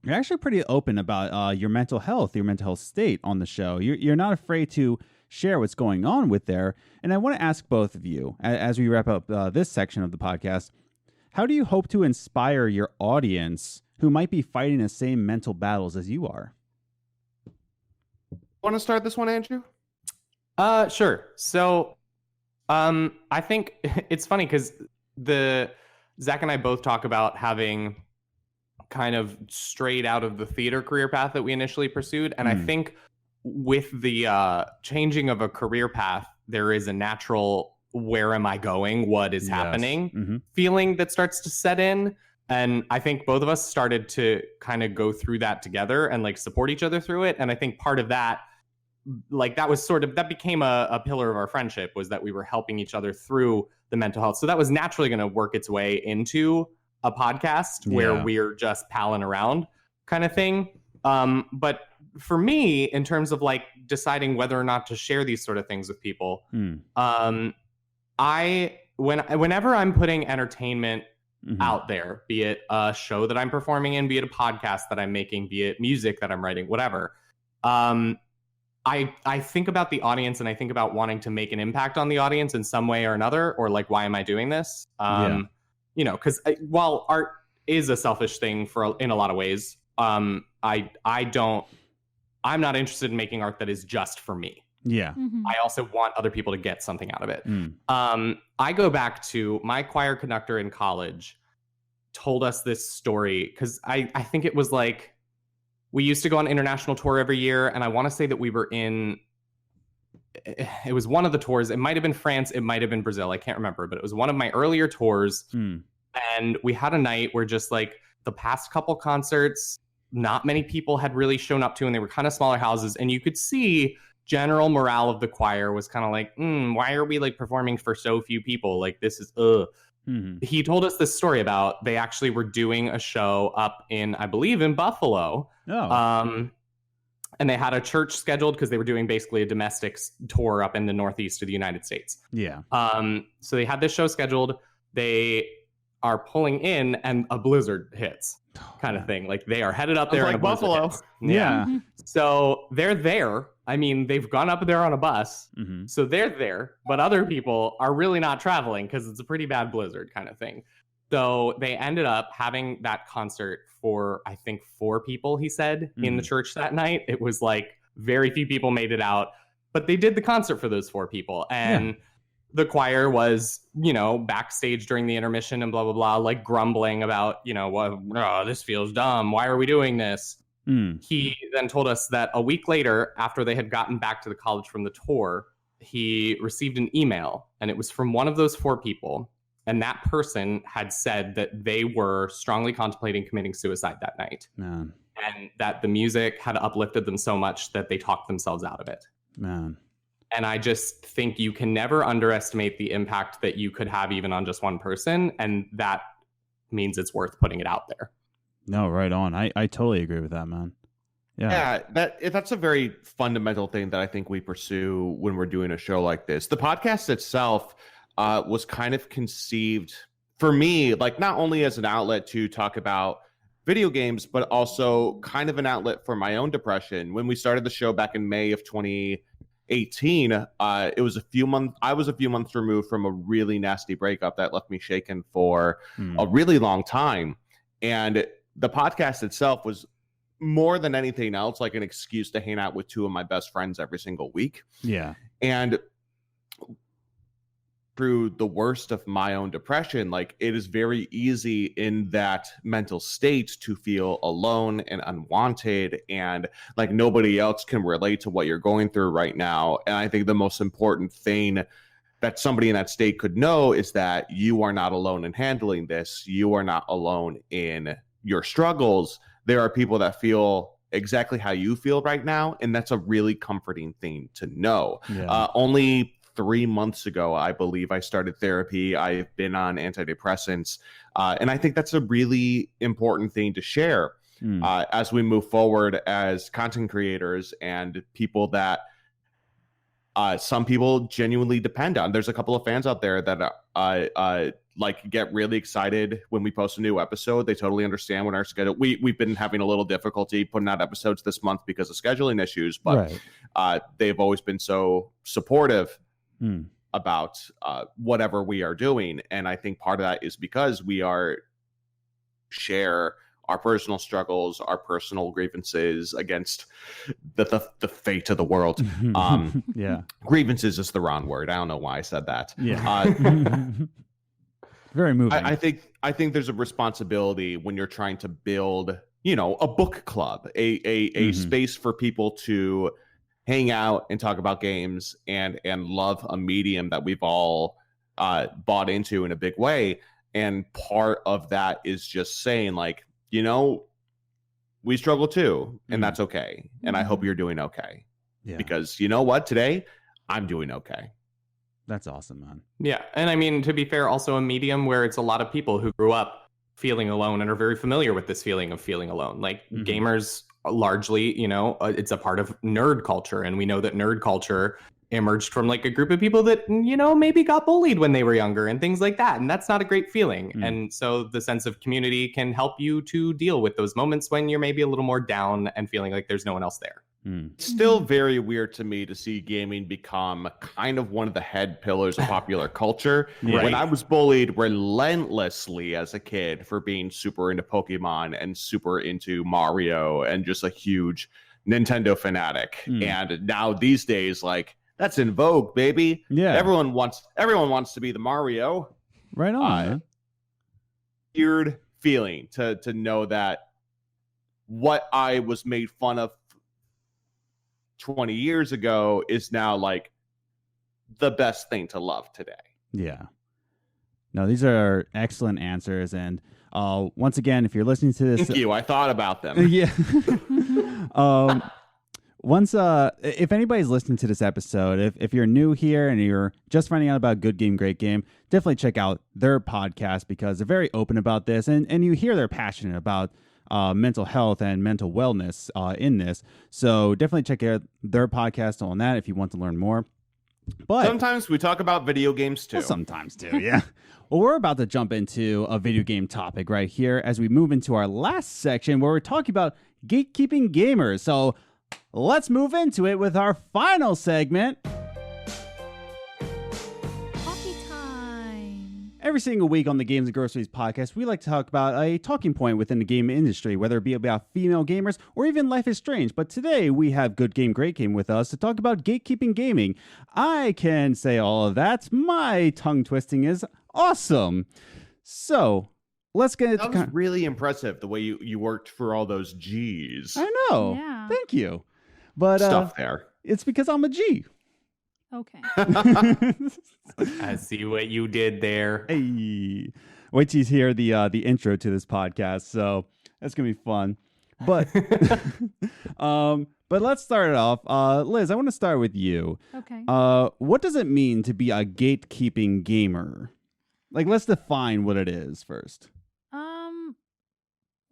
you're actually pretty open about your mental health state on the show. You're not afraid to share what's going on with there. And I want to ask both of you, as we wrap up this section of the podcast, how do you hope to inspire your audience who might be fighting the same mental battles as you are? Want to start this one, Andrew? Sure. So I think it's funny because Zach and I both talk about having kind of strayed out of the theater career path that we initially pursued. And I think with the changing of a career path, there is a natural where am I going? What is happening? Feeling that starts to set in. And I think both of us started to kind of go through that together and like support each other through it. And I think part of that, like that became a pillar of our friendship, was that we were helping each other through the mental health. So that was naturally going to work its way into a podcast where we're just palling around kind of thing. But for me, in terms of like deciding whether or not to share these sort of things with people, whenever I'm putting entertainment out there, be it a show that I'm performing in, be it a podcast that I'm making, be it music that I'm writing, whatever, I think about the audience, and I think about wanting to make an impact on the audience in some way or another, or like, why am I doing this? You know, because while art is a selfish thing in a lot of ways, I'm not interested in making art that is just for me. Yeah. I also want other people to get something out of it. I go back to my choir conductor in college told us this story because I think it was like, we used to go on international tour every year, and I want to say that we were it was one of the tours. It might have been France, it might have been Brazil, I can't remember, but it was one of my earlier tours. And we had a night where just like the past couple concerts, not many people had really shown up to, and they were kind of smaller houses, and you could see general morale of the choir was kind of like, why are we like performing for so few people? Like, this is He told us this story about they actually were doing a show up in, I believe, in Buffalo. And they had a church scheduled because they were doing basically a domestic tour up in the northeast of the United States. So they had this show scheduled. They are pulling in, and a blizzard hits, kind of thing. Like, they are headed up there, like in Buffalo. Hits. So they're there. I mean, they've gone up there on a bus, so they're there, but other people are really not traveling because it's a pretty bad blizzard kind of thing. So they ended up having that concert for, I think, 4 people, he said, in the church that night. It was like very few people made it out, but they did the concert for those 4 people. And the choir was, you know, backstage during the intermission and blah, blah, blah, like grumbling about, you know, well, this feels dumb. Why are we doing this? He then told us that a week later, after they had gotten back to the college from the tour, he received an email, and it was from one of those 4 people. And that person had said that they were strongly contemplating committing suicide that night. And that the music had uplifted them so much that they talked themselves out of it. And I just think you can never underestimate the impact that you could have even on just one person. And that means it's worth putting it out there. No, right on. I totally agree with that, man. That's a very fundamental thing that I think we pursue when we're doing a show like this. The podcast itself was kind of conceived for me, like, not only as an outlet to talk about video games, but also kind of an outlet for my own depression. When we started the show back in May of 2018, I was a few months removed from a really nasty breakup that left me shaken for a really long time. And the podcast itself was more than anything else like an excuse to hang out with 2 of my best friends every single week. And through the worst of my own depression, like, it is very easy in that mental state to feel alone and unwanted, and like nobody else can relate to what you're going through right now. And I think the most important thing that somebody in that state could know is that you are not alone in handling this. You are not alone in your struggles. There are people that feel exactly how you feel right now, and that's a really comforting thing to know. Only 3 months ago, I believe, I started therapy. I've been on antidepressants, and I think that's a really important thing to share as we move forward as content creators and people that some people genuinely depend on. There's a couple of fans out there that like get really excited when we post a new episode. They totally understand when our schedule. We've been having a little difficulty putting out episodes this month because of scheduling issues, but they've always been so supportive about whatever we are doing. And I think part of that is because we share our personal struggles, our personal grievances against the fate of the world. Grievances is the wrong word. I don't know why I said that. Very moving. I think there's a responsibility when you're trying to build, you know, a book club, a space for people to hang out and talk about games and love a medium that we've all bought into in a big way. And part of that is just saying, like, you know, we struggle too, and that's okay. And I hope you're doing okay. Yeah. Because you know what? Today, I'm doing okay. That's awesome, man. Yeah. And I mean, to be fair, also a medium where it's a lot of people who grew up feeling alone and are very familiar with this feeling of feeling alone. Like gamers largely, you know, it's a part of nerd culture. And we know that nerd culture emerged from like a group of people that, you know, maybe got bullied when they were younger and things like that. And that's not a great feeling. And so the sense of community can help you to deal with those moments when you're maybe a little more down and feeling like there's no one else there. It's still very weird to me to see gaming become kind of one of the head pillars of popular culture. Right. When I was bullied relentlessly as a kid for being super into Pokemon and super into Mario and just a huge Nintendo fanatic. And now these days, like, that's in vogue, baby. Yeah. Everyone wants to be the Mario. Right on. Weird feeling to know that what I was made fun of 20 years ago is now like the best thing to love today. Yeah. No, these are excellent answers. And once again, if you're listening to this, thank you. I thought about them. Yeah. If anybody's listening to this episode, if you're new here and you're just finding out about Good Game, Great Game, definitely check out their podcast because they're very open about this, and you hear they're passionate about mental health and mental wellness in this. So definitely check out their podcast on that if you want to learn more. But sometimes we talk about video games too. Well, sometimes too, yeah. Well, we're about to jump into a video game topic right here as we move into our last section where we're talking about gatekeeping gamers. So let's move into it with our final segment. Coffee time. Every single week on the Games and Groceries podcast, we like to talk about a talking point within the game industry, whether it be about female gamers or even Life is Strange. But today we have Good Game, Great Game with us to talk about gatekeeping gaming. I can say all of that. My tongue twisting is awesome. So let's get that was really impressive the way you worked for all those G's. I know. Yeah. Thank you. But stuff there. It's because I'm a G. Okay. I see what you did there. Hey. Wait till you hear the intro to this podcast. So that's gonna be fun. But but let's start it off. Liz, I want to start with you. Okay. What does it mean to be a gatekeeping gamer? Like, let's define what it is first.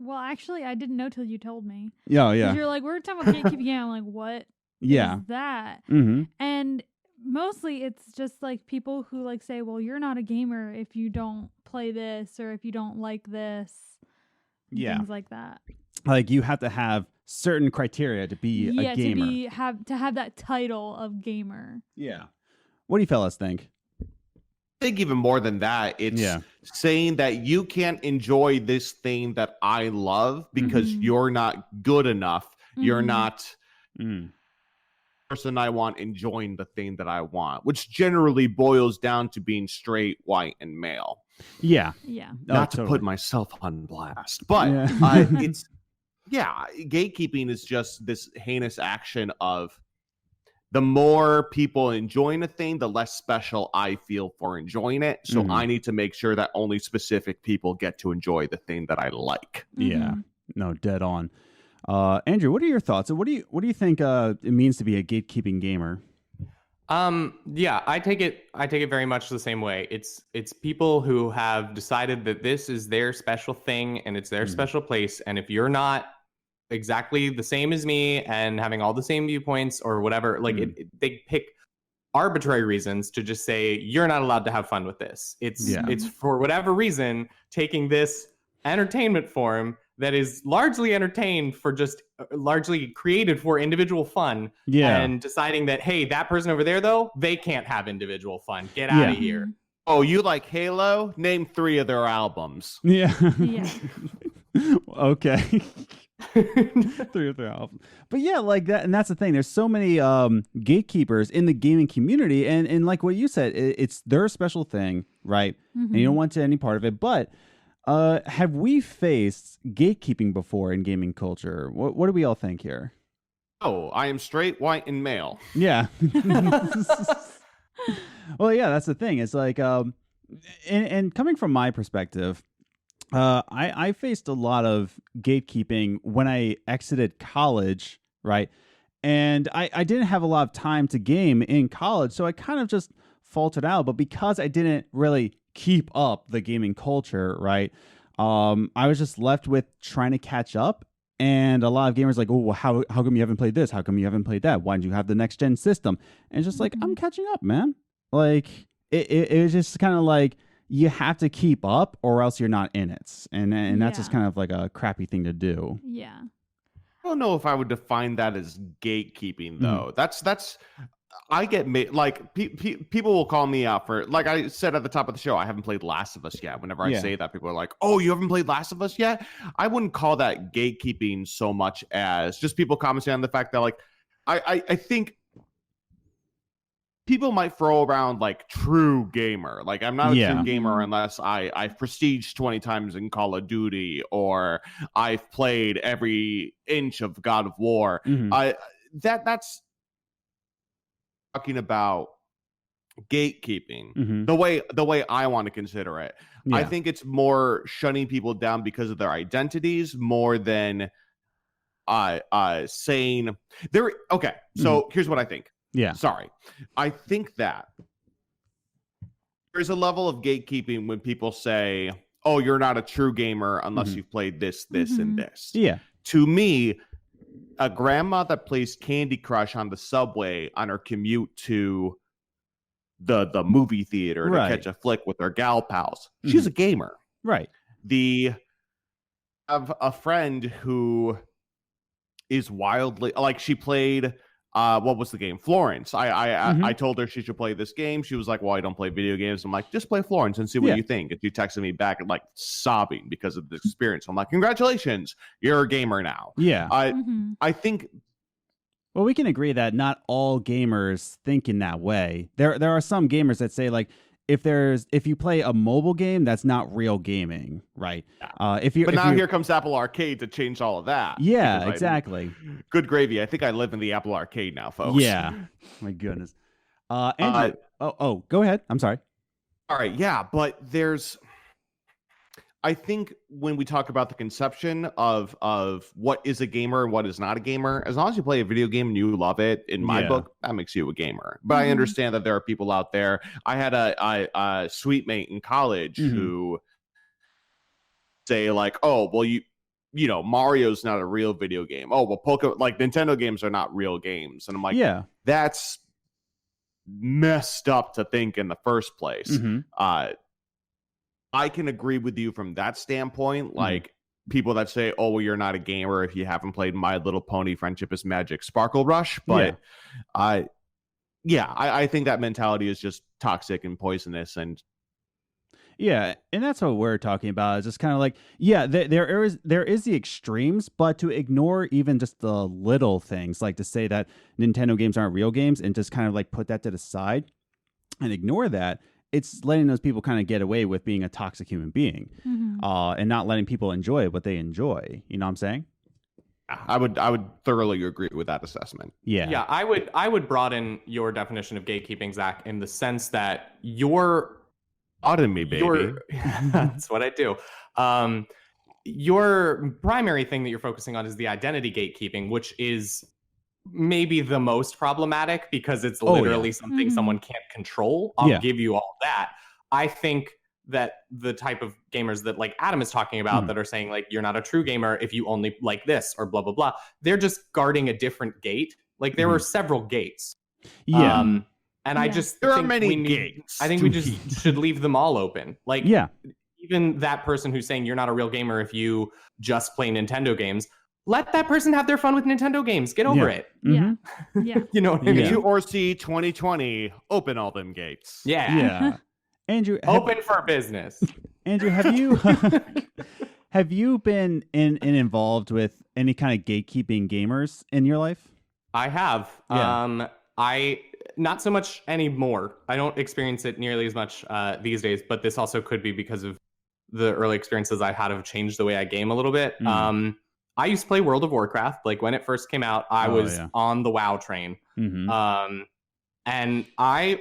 Well, actually, I didn't know till you told me. Yeah. You're like, we're talking about gatekeeping game. I'm like, what? Yeah. Is that? Mm-hmm. And mostly, it's just like people who like say, well, you're not a gamer if you don't play this or if you don't like this. Yeah. Things like that. Like you have to have certain criteria to be a gamer. to have that title of gamer. Yeah. What do you fellas think? I think even more than that, it's saying that you can't enjoy this thing that I love because you're not good enough. You're not the person I want enjoying the thing that I want, which generally boils down to being straight, white, and male. Yeah. Yeah. Not to put myself on blast, but it's gatekeeping is just this heinous action of the more people enjoying a thing, the less special I feel for enjoying it. So I need to make sure that only specific people get to enjoy the thing that I like. Yeah, no, dead on. Andrew, what are your thoughts? What do you think it means to be a gatekeeping gamer? Yeah, I take it very much the same way. It's people who have decided that this is their special thing and it's their special place. And if you're not exactly the same as me and having all the same viewpoints or whatever, like they pick arbitrary reasons to just say you're not allowed to have fun with this. It's for whatever reason taking this entertainment form that is largely entertained for just largely created for individual fun and deciding that, hey, that person over there though, they can't have individual fun. Get out of here. Oh, you like Halo? Name 3 of their albums. Yeah. Okay. 3 of their albums. But yeah, like that, and that's the thing. There's so many gatekeepers in the gaming community, and like what you said, it's their special thing, right? And you don't want to any part of it. But have we faced gatekeeping before in gaming culture? What do we all think here? Oh, I am straight, white, and male. Yeah. Well, yeah, that's the thing. It's like, and coming from my perspective, I faced a lot of gatekeeping when I exited college, right? And I didn't have a lot of time to game in college, so I kind of just faltered out. But because I didn't really keep up the gaming culture, right? I was just left with trying to catch up. And a lot of gamers like, oh, well, how come you haven't played this? How come you haven't played that? Why didn't you have the next gen system? And it's just like, I'm catching up, man. Like it was just kind of like you have to keep up or else you're not in it. And that's just kind of like a crappy thing to do. Yeah. I don't know if I would define that as gatekeeping though. That's I get like people will call me out for, like I said at the top of the show, I haven't played Last of Us yet. Whenever I say that, people are like, "Oh, you haven't played Last of Us yet?" I wouldn't call that gatekeeping so much as just people commenting on the fact that, like, I think people might throw around like true gamer. Like, I'm not a true gamer unless I've prestiged 20 times in Call of Duty or I've played every inch of God of War. That's talking about gatekeeping the way I want to consider it. I think it's more shutting people down because of their identities more than saying they're okay. So here's what I think. Sorry. I think that there's a level of gatekeeping when people say, "Oh, you're not a true gamer unless you've played this, and this." Yeah. To me, a grandma that plays Candy Crush on the subway on her commute to the movie theater to catch a flick with her gal pals, she's a gamer. Right. I have a friend who is wildly, like, she played what was the game? Florence. I told her she should play this game. She was like, "Well, I don't play video games." I'm like, "Just play Florence and see what you think." And she texted me back and like sobbing because of the experience. I'm like, "Congratulations, you're a gamer now." Yeah. I think. Well, we can agree that not all gamers think in that way. There are some gamers that say, like, if you play a mobile game, that's not real gaming, right? Here comes Apple Arcade to change all of that. Yeah, exactly. Good gravy. I think I live in the Apple Arcade now, folks. Yeah. My goodness. Andrew, go ahead. I'm sorry. All right. Yeah, but I think when we talk about the conception of what is a gamer and what is not a gamer, as long as you play a video game and you love it, in my book, that makes you a gamer. But I understand that there are people out there. I had a suite mate in college who say like, "Oh, well, you know, Mario's not a real video game. Oh, well, Nintendo games are not real games." And I'm like, that's messed up to think in the first place. I can agree with you from that standpoint. Like, people that say, "Oh, well, you're not a gamer if you haven't played My Little Pony Friendship is Magic Sparkle Rush." But I think that mentality is just toxic and poisonous. And and that's what we're talking about. It's just kind of like, there is the extremes, but to ignore even just the little things, like to say that Nintendo games aren't real games and just kind of like put that to the side and ignore that, it's letting those people kind of get away with being a toxic human being, and not letting people enjoy what they enjoy. You know what I'm saying? I would thoroughly agree with that assessment. Yeah. I would broaden your definition of gatekeeping, Zach, in the sense that you're on me, baby. That's what I do. Your primary thing that you're focusing on is the identity gatekeeping, which is maybe the most problematic because it's literally something someone can't control. I'll give you all that. I think that the type of gamers that like Adam is talking about that are saying like, "You're not a true gamer if you only like this," or blah, blah, blah. They're just guarding a different gate. Like, there are several gates. And I just there are many gates. I think we just should leave them all open. Like, even that person who's saying you're not a real gamer if you just play Nintendo games, let that person have their fun with Nintendo games. Get over it. Yeah. You know what I mean? You Orsie 2020, open all them gates. Yeah. Andrew, open for business. Andrew, have you been involved with any kind of gatekeeping gamers in your life? I have. I not so much anymore. I don't experience it nearly as much these days, but this also could be because of the early experiences I had have changed the way I game a little bit. I used to play World of Warcraft. Like when it first came out, I was on the WoW train. Mm-hmm. And I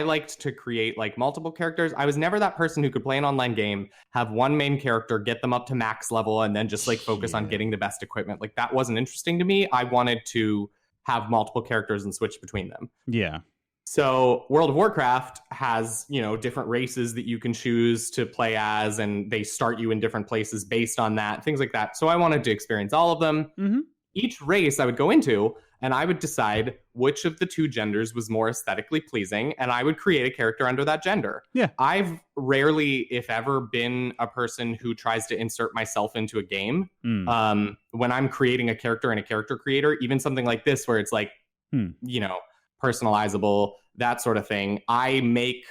liked to create like multiple characters. I was never that person who could play an online game, have one main character, get them up to max level, and then just like focus on getting the best equipment. Like that wasn't interesting to me. I wanted to have multiple characters and switch between them. Yeah. So World of Warcraft has, different races that you can choose to play as, and they start you in different places based on that, things like that. So I wanted to experience all of them. Mm-hmm. Each race I would go into, and I would decide which of the two genders was more aesthetically pleasing, and I would create a character under that gender. Yeah. I've rarely, if ever, been a person who tries to insert myself into a game. When I'm creating a character in a character creator, even something like this where it's like, personalizable, that sort of thing, I make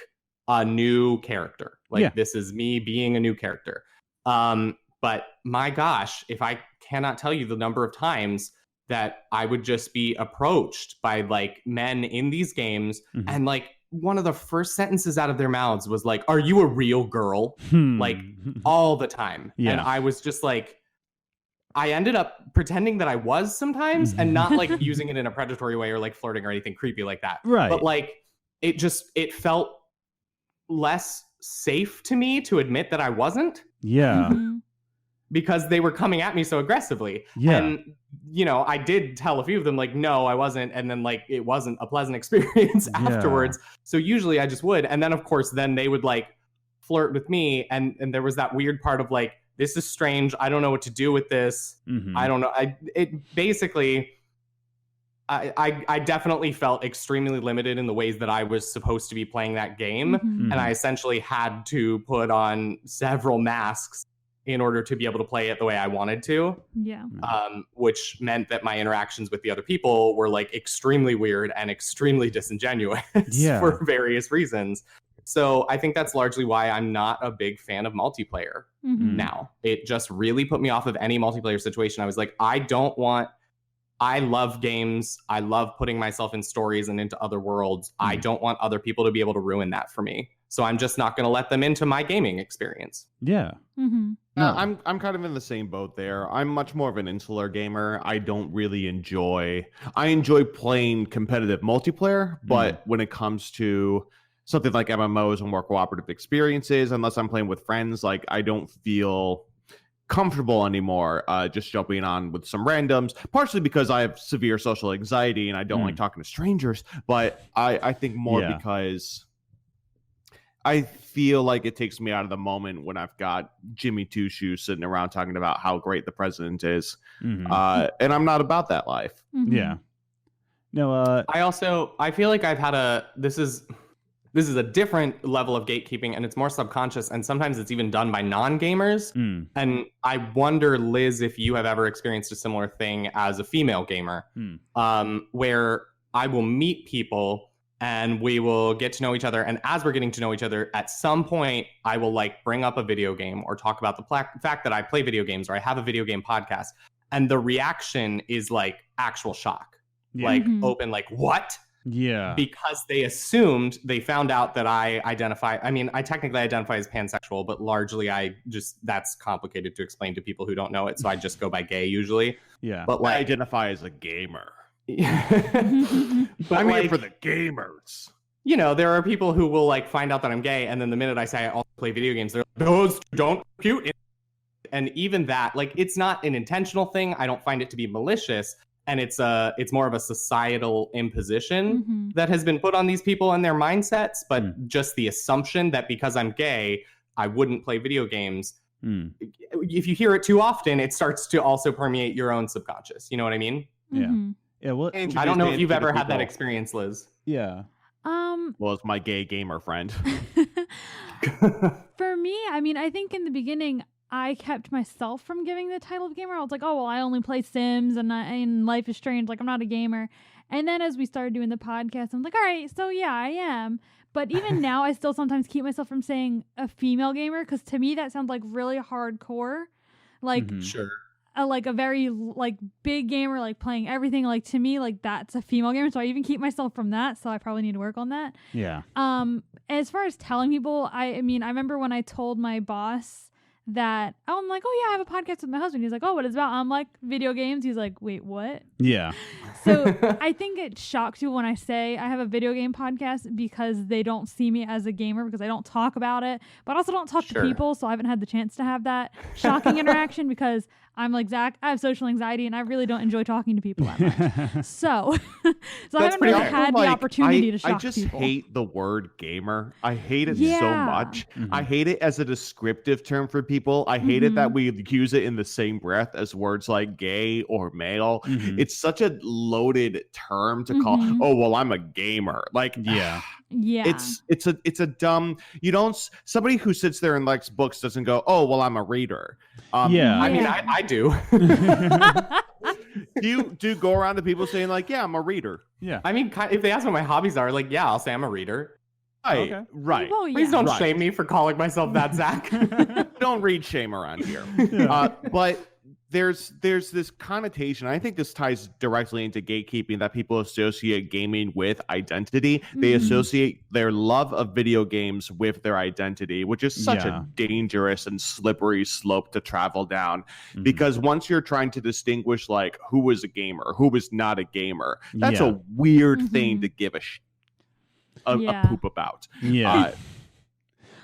a new character. This is me being a new character. But my gosh, if I cannot tell you the number of times that I would just be approached by like men in these games, and like one of the first sentences out of their mouths was like, "Are you a real girl?" Like all the time. And I was just like, I ended up pretending that I was sometimes, and not like using it in a predatory way or like flirting or anything creepy like that. Right. But like it felt less safe to me to admit that I wasn't. Yeah. Because they were coming at me so aggressively. Yeah. And, I did tell a few of them, like, no, I wasn't. And then, like, it wasn't a pleasant experience afterwards. So usually I just would. And then, of course, then they would, like, flirt with me. And there was that weird part of, like, this is strange. I don't know what to do with this. I don't know. I definitely felt extremely limited in the ways that I was supposed to be playing that game. And I essentially had to put on several masks in order to be able to play it the way I wanted to. Yeah. Which meant that my interactions with the other people were like extremely weird and extremely disingenuous for various reasons. So I think that's largely why I'm not a big fan of multiplayer now. It just really put me off of any multiplayer situation. I was like, I love games. I love putting myself in stories and into other worlds. I don't want other people to be able to ruin that for me. So I'm just not going to let them into my gaming experience. Yeah. No. I'm kind of in the same boat there. I'm much more of an insular gamer. I don't really enjoy playing competitive multiplayer, but when it comes to something like MMOs and more cooperative experiences, unless I'm playing with friends, like I don't feel comfortable anymore just jumping on with some randoms, partially because I have severe social anxiety and I don't like talking to strangers, but I think more because I feel like it takes me out of the moment when I've got Jimmy Two Shoes sitting around talking about how great the president is. And I'm not about that life. Yeah. No, I feel like I've had this is a different level of gatekeeping, and it's more subconscious, and sometimes it's even done by non-gamers. And I wonder, Liz, if you have ever experienced a similar thing as a female gamer, where I will meet people and we will get to know each other. And as we're getting to know each other, at some point, I will like bring up a video game or talk about the fact that I play video games or I have a video game podcast. And the reaction is like actual shock, like open, like, what? Yeah. Because they found out that I technically identify as pansexual, but largely that's complicated to explain to people who don't know it. So I just go by gay usually. Yeah. But I identify as a gamer. But I'm here for the gamers. There are people who will like find out that I'm gay, and then the minute I say I also play video games, they're like, those don't compute. And even that, like, it's not an intentional thing. I don't find it to be malicious. And it's more of a societal imposition that has been put on these people and their mindsets, but just the assumption that because I'm gay, I wouldn't play video games. If you hear it too often, it starts to also permeate your own subconscious. You know what I mean? Yeah. Yeah. Well, I don't know if you've ever had that experience, Liz. Yeah. Well, it's my gay gamer friend. For me, I think in the beginning, I kept myself from giving the title of gamer. I was like, oh, well, I only play Sims and Life is Strange. Like, I'm not a gamer. And then as we started doing the podcast, I'm like, all right, so yeah, I am. But even now, I still sometimes keep myself from saying a female gamer, because to me, that sounds like really hardcore. Like, sure. Like a very like big gamer, like playing everything. Like, to me, like that's a female gamer. So I even keep myself from that. So I probably need to work on that. Yeah. As far as telling people, I remember when I told my boss that I'm like, oh yeah, I have a podcast with my husband. He's like, oh, what is it about? I'm like, video games. He's like, wait, what? Yeah. So I think it shocks you when I say I have a video game podcast because they don't see me as a gamer because I don't talk about it, but I also don't talk to people. So I haven't had the chance to have that shocking interaction because I'm like Zach, I have social anxiety and I really don't enjoy talking to people that much. So I haven't really had the opportunity to shock people. I just hate the word gamer. I hate it so much. I hate it as a descriptive term for people. I hate it that we use it in the same breath as words like gay or male. It's such a loaded term to call, oh, well, I'm a gamer. Like, yeah. It's a dumb, somebody who sits there and likes books doesn't go, oh, well, I'm a reader. I mean, I do. Do you go around to people saying like, yeah, I'm a reader? Yeah. I mean, if they ask what my hobbies are, like, yeah, I'll say I'm a reader. Right. Okay. Right. Well, yeah. Please don't shame me for calling myself that, Zach. Don't read shame around here. But there's this connotation. I think this ties directly into gatekeeping that people associate gaming with identity. They associate their love of video games with their identity, which is such a dangerous and slippery slope to travel down. Because once you're trying to distinguish like who is a gamer, who is not a gamer, that's a weird thing to give a poop about.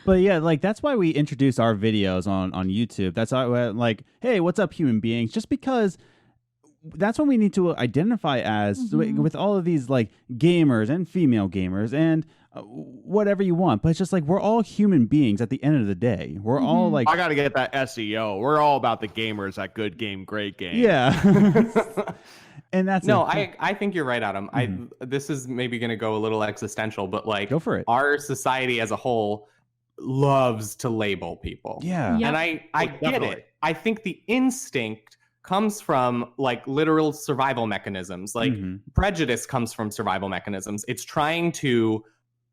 But yeah, like that's why we introduce our videos on YouTube. That's like, hey, what's up, human beings? Just because that's what we need to identify as with all of these like gamers and female gamers and whatever you want. But it's just like we're all human beings at the end of the day. We're all like, I got to get that SEO. We're all about the gamers at good game, great game. Yeah. And that's I think you're right, Adam. This is maybe going to go a little existential, but like, go for it. Our society as a whole loves to label people. Yeah. And I get it. I think the instinct comes from like literal survival mechanisms. Like prejudice comes from survival mechanisms. It's trying to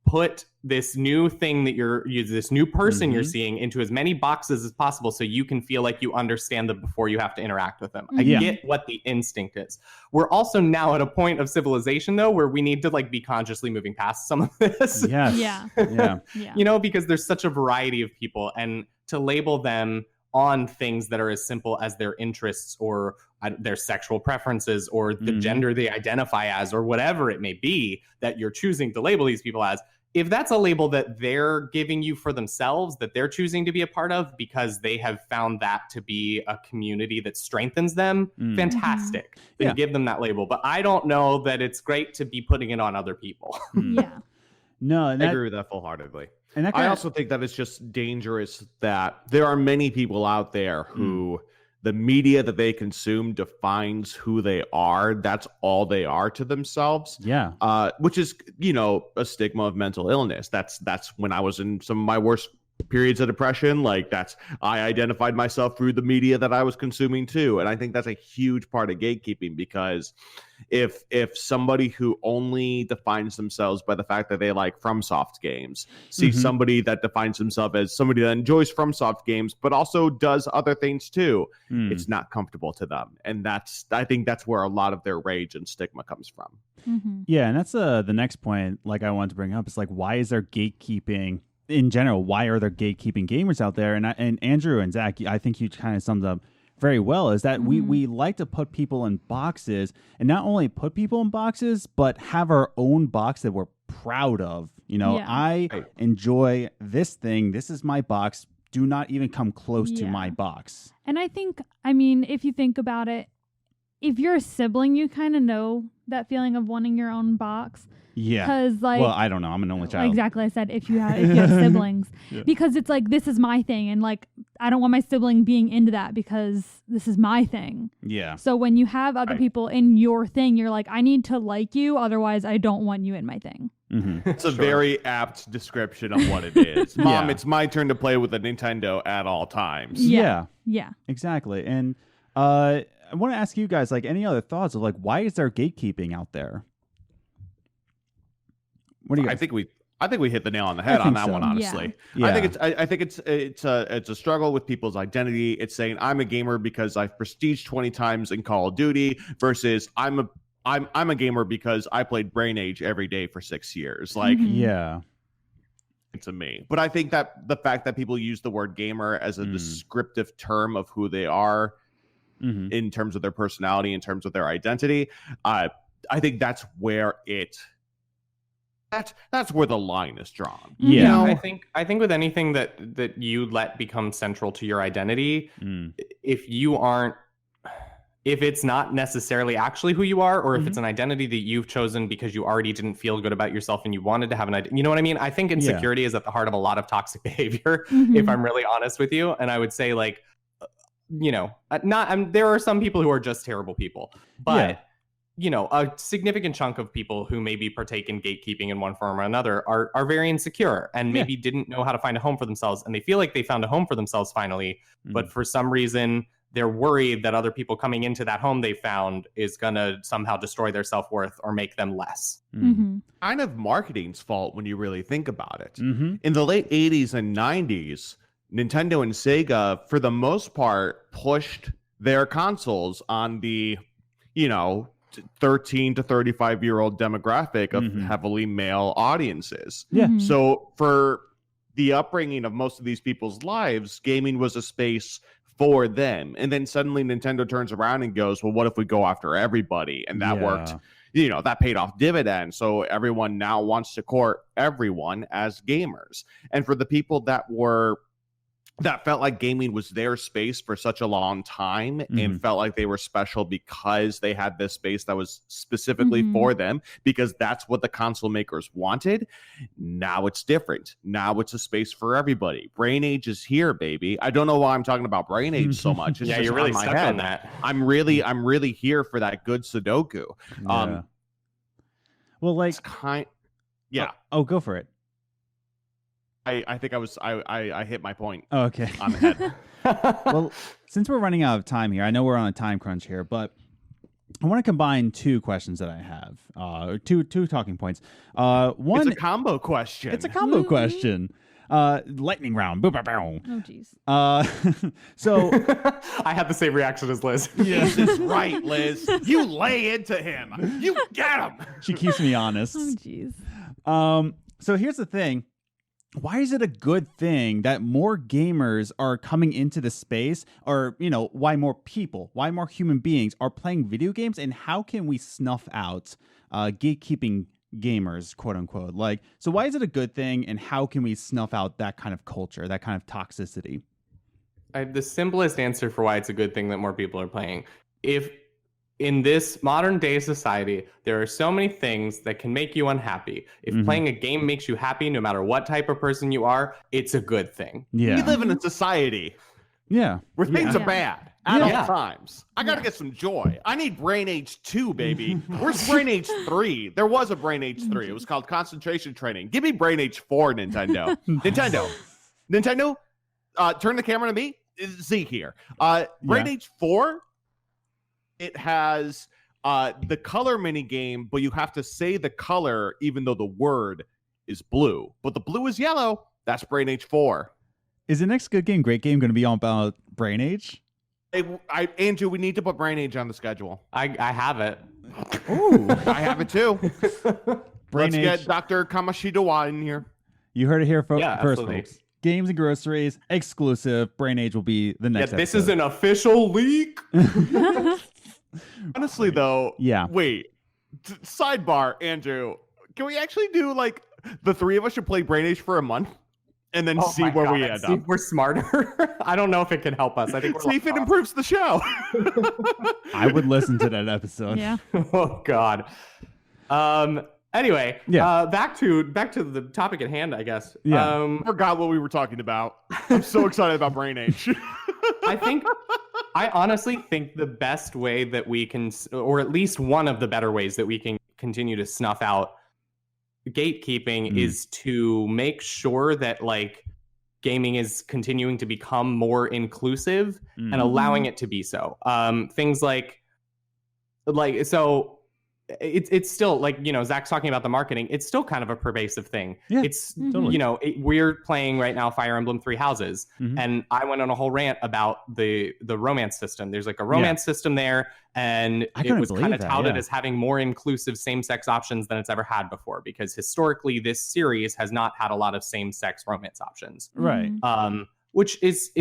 put this new thing that this new person you're seeing into as many boxes as possible so you can feel like you understand them before you have to interact with them. I get what the instinct is. We're also now at a point of civilization though where we need to like be consciously moving past some of this. Yeah. You know, because there's such a variety of people, and to label them on things that are as simple as their interests or their sexual preferences or the gender they identify as or whatever it may be that you're choosing to label these people as, if that's a label that they're giving you for themselves, that they're choosing to be a part of because they have found that to be a community that strengthens them, fantastic. Then give them that label. But I don't know that it's great to be putting it on other people. No, I agree with that full-heartedly. And I also think that it's just dangerous that there are many people out there who the media that they consume defines who they are. That's all they are to themselves. Yeah. Which is, a stigma of mental illness. That's when I was in some of my worst periods of depression. Like I identified myself through the media that I was consuming too. And I think that's a huge part of gatekeeping, because if somebody who only defines themselves by the fact that they like FromSoft games sees somebody that defines themselves as somebody that enjoys FromSoft games but also does other things too, it's not comfortable to them. And I think that's where a lot of their rage and stigma comes from. Yeah, and that's the next point like I wanted to bring up. It's like, why is there gatekeeping in general? Why are there gatekeeping gamers out there? And Andrew and Zach, I think you kind of summed up very well, is that we like to put people in boxes, and not only put people in boxes, but have our own box that we're proud of. I enjoy this thing. This is my box. Do not even come close to my box. And I think, if you think about it, if you're a sibling, you kind of know that feeling of wanting your own box. Yeah. Because well, I don't know. I'm an only child. Exactly. I said if you have siblings, because it's like, this is my thing, and like I don't want my sibling being into that because this is my thing. Yeah. So when you have other people in your thing, you're like, I need to like you, otherwise I don't want you in my thing. It's a very apt description of what it is. Mom, it's my turn to play with a Nintendo at all times. Yeah. Exactly. And I want to ask you guys, like, any other thoughts of like, why is there gatekeeping out there? What do you guys? I think we hit the nail on the head on that one, honestly. Yeah. I think it's a struggle with people's identity. It's saying I'm a gamer because I've prestiged 20 times in Call of Duty versus I'm a gamer because I played Brain Age every day for 6 years. Like, to me. But I think that the fact that people use the word gamer as a descriptive term of who they are in terms of their personality, in terms of their identity, I think that's where that's where the line is drawn. Yeah. I think with anything that you let become central to your identity, if it's not necessarily actually who you are, or if it's an identity that you've chosen because you already didn't feel good about yourself and you wanted to have an identity, you know what I mean? I think insecurity is at the heart of a lot of toxic behavior, if I'm really honest with you. And I would say, like, there are some people who are just terrible people, but a significant chunk of people who maybe partake in gatekeeping in one form or another are very insecure and maybe didn't know how to find a home for themselves. And they feel like they found a home for themselves finally, but for some reason, they're worried that other people coming into that home they found is going to somehow destroy their self-worth or make them less. Kind of marketing's fault when you really think about it. In the late 80s and 90s, Nintendo and Sega, for the most part, pushed their consoles on the, 13 to 35-year-old demographic of heavily male audiences. So for the upbringing of most of these people's lives, gaming was a space for them. And then suddenly Nintendo turns around and goes, well, what if we go after everybody? And that worked. That paid off dividends. So everyone now wants to court everyone as gamers. And for the people that felt like gaming was their space for such a long time and felt like they were special because they had this space that was specifically for them, because that's what the console makers wanted. Now it's different. Now it's a space for everybody. Brain Age is here, baby. I don't know why I'm talking about Brain Age so much. It's you're really stuck on that. I'm really here for that good Sudoku. Well, like, Oh, go for it. I think I hit my point. Oh, okay. On the head. Well, since we're running out of time here, I know we're on a time crunch here, but I want to combine two questions that I have. Two talking points. One, it's a combo question. It's a combo question. Lightning round. Boop, boop, boop. Oh, jeez. So I had the same reaction as Liz. This is right, Liz. You lay into him. You get him. She keeps me honest. Oh, jeez. So here's the thing. Why is it a good thing that more gamers are coming into the space, or, why more human beings are playing video games, and how can we snuff out gatekeeping gamers, quote unquote? Like, so why is it a good thing, and how can we snuff out that kind of culture, that kind of toxicity? The simplest answer for why it's a good thing that more people are playing. If in this modern day society, there are so many things that can make you unhappy. If playing a game makes you happy, no matter what type of person you are, it's a good thing. We live in a society where things are bad at all times. I got to get some joy. I need Brain Age 2, baby. Where's Brain Age 3? There was a Brain Age 3. It was called Concentration Training. Give me Brain Age 4, Nintendo. Nintendo, turn the camera to me. Z here. Brain Age 4, it has the color mini game, but you have to say the color even though the word is blue. But the blue is yellow. That's Brain Age 4. Is the next Good Game, Great Game going to be all about Brain Age? Andrew, we need to put Brain Age on the schedule. I have it. Ooh, I have it too. Brain Let's Age. get Dr. Kamashidawa in here. You heard it here first, absolutely. folks. Games and Groceries, exclusive. Brain Age will be the next this episode. is an official leak. Honestly, though, Yeah. Wait. Sidebar, Andrew. Can we actually do, like, the three of us should play Brain Age for a month and then see where we end up? We're smarter. I don't know if it can help us. I think See if it improves the show. I would listen to that episode. Yeah. Oh God. Anyway, back to the topic at hand, I guess. Yeah. Forgot what we were talking about. I'm so excited about Brain Age. I honestly think the best way that we can, or at least one of the better ways that we can continue to snuff out gatekeeping is to make sure that, like, gaming is continuing to become more inclusive and allowing it to be so. Things like so it's still like, Zach's talking about the marketing. It's still kind of a pervasive thing. Yeah, it's totally. We're playing right now Fire Emblem Three Houses, Mm-hmm. and I went on a whole rant about the romance system. There's like a romance system there, and it was kind of touted as having more inclusive same-sex options than it's ever had before, because historically this series has not had a lot of same-sex romance options. Right. Which is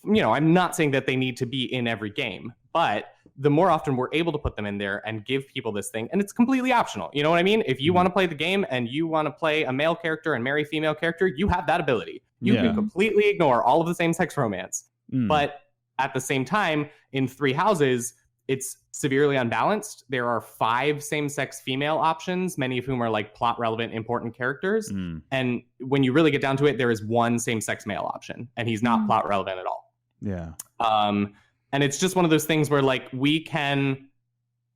I'm not saying that they need to be in every game, but the more often we're able to put them in there and give people this thing, and it's completely optional. You know what I mean? If you want to play the game and you want to play a male character and marry a female character, you have that ability. You can completely ignore all of the same-sex romance. But at the same time, in Three Houses, it's severely unbalanced. There are 5 same-sex female options, many of whom are like plot-relevant, important characters. And when you really get down to it, there is 1 same-sex male option, and he's not plot-relevant at all. Yeah. And it's just one of those things where like we can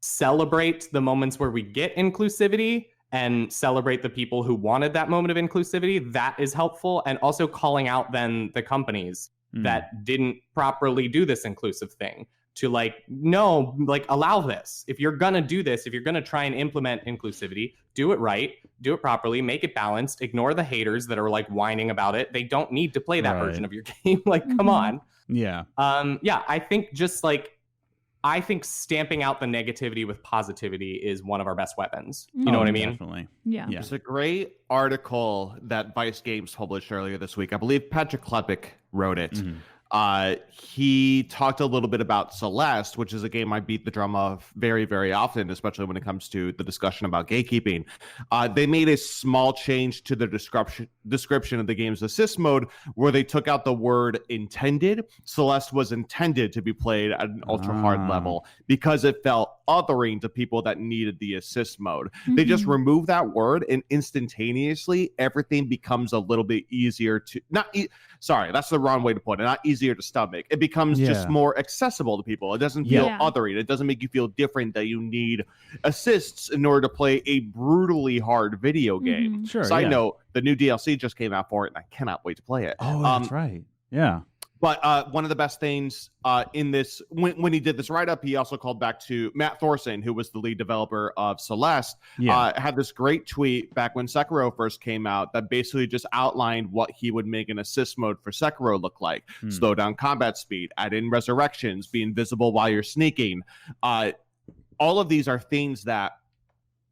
celebrate the moments where we get inclusivity and celebrate the people who wanted that moment of inclusivity. That is helpful. And also calling out then the companies that didn't properly do this inclusive thing to like, no, like allow this. If you're going to do this, if you're going to try and implement inclusivity, do it right, do it properly, make it balanced, ignore the haters that are like whining about it. They don't need to play that version of your game. Like, come on. Yeah. I think I think stamping out the negativity with positivity is one of our best weapons. You know what I mean? Definitely. Yeah. There's a great article that Vice Games published earlier this week. I believe Patrick Klepek wrote it. He talked a little bit about Celeste, which is a game I beat the drum of very, very often, especially when it comes to the discussion about gatekeeping. They made a small change to the description of the game's assist mode, where they took out the word intended. Celeste was intended to be played at an ultra hard level because it felt othering to people that needed the assist mode. They just remove that word, and instantaneously everything becomes a little bit easier to sorry, that's the wrong way to put it. Not easier to stomach. It becomes just more accessible to people. It doesn't feel othering. It doesn't make you feel different that you need assists in order to play a brutally hard video game. Sure. Side note, the new DLC just came out for it, and I cannot wait to play it. Oh, that's right. Yeah. But one of the best things in this, when he did this write-up, he also called back to Matt Thorson, who was the lead developer of Celeste, had this great tweet back when Sekiro first came out that basically just outlined what he would make an assist mode for Sekiro look like. Slow down combat speed, add in resurrections, be invisible while you're sneaking. All of these are things that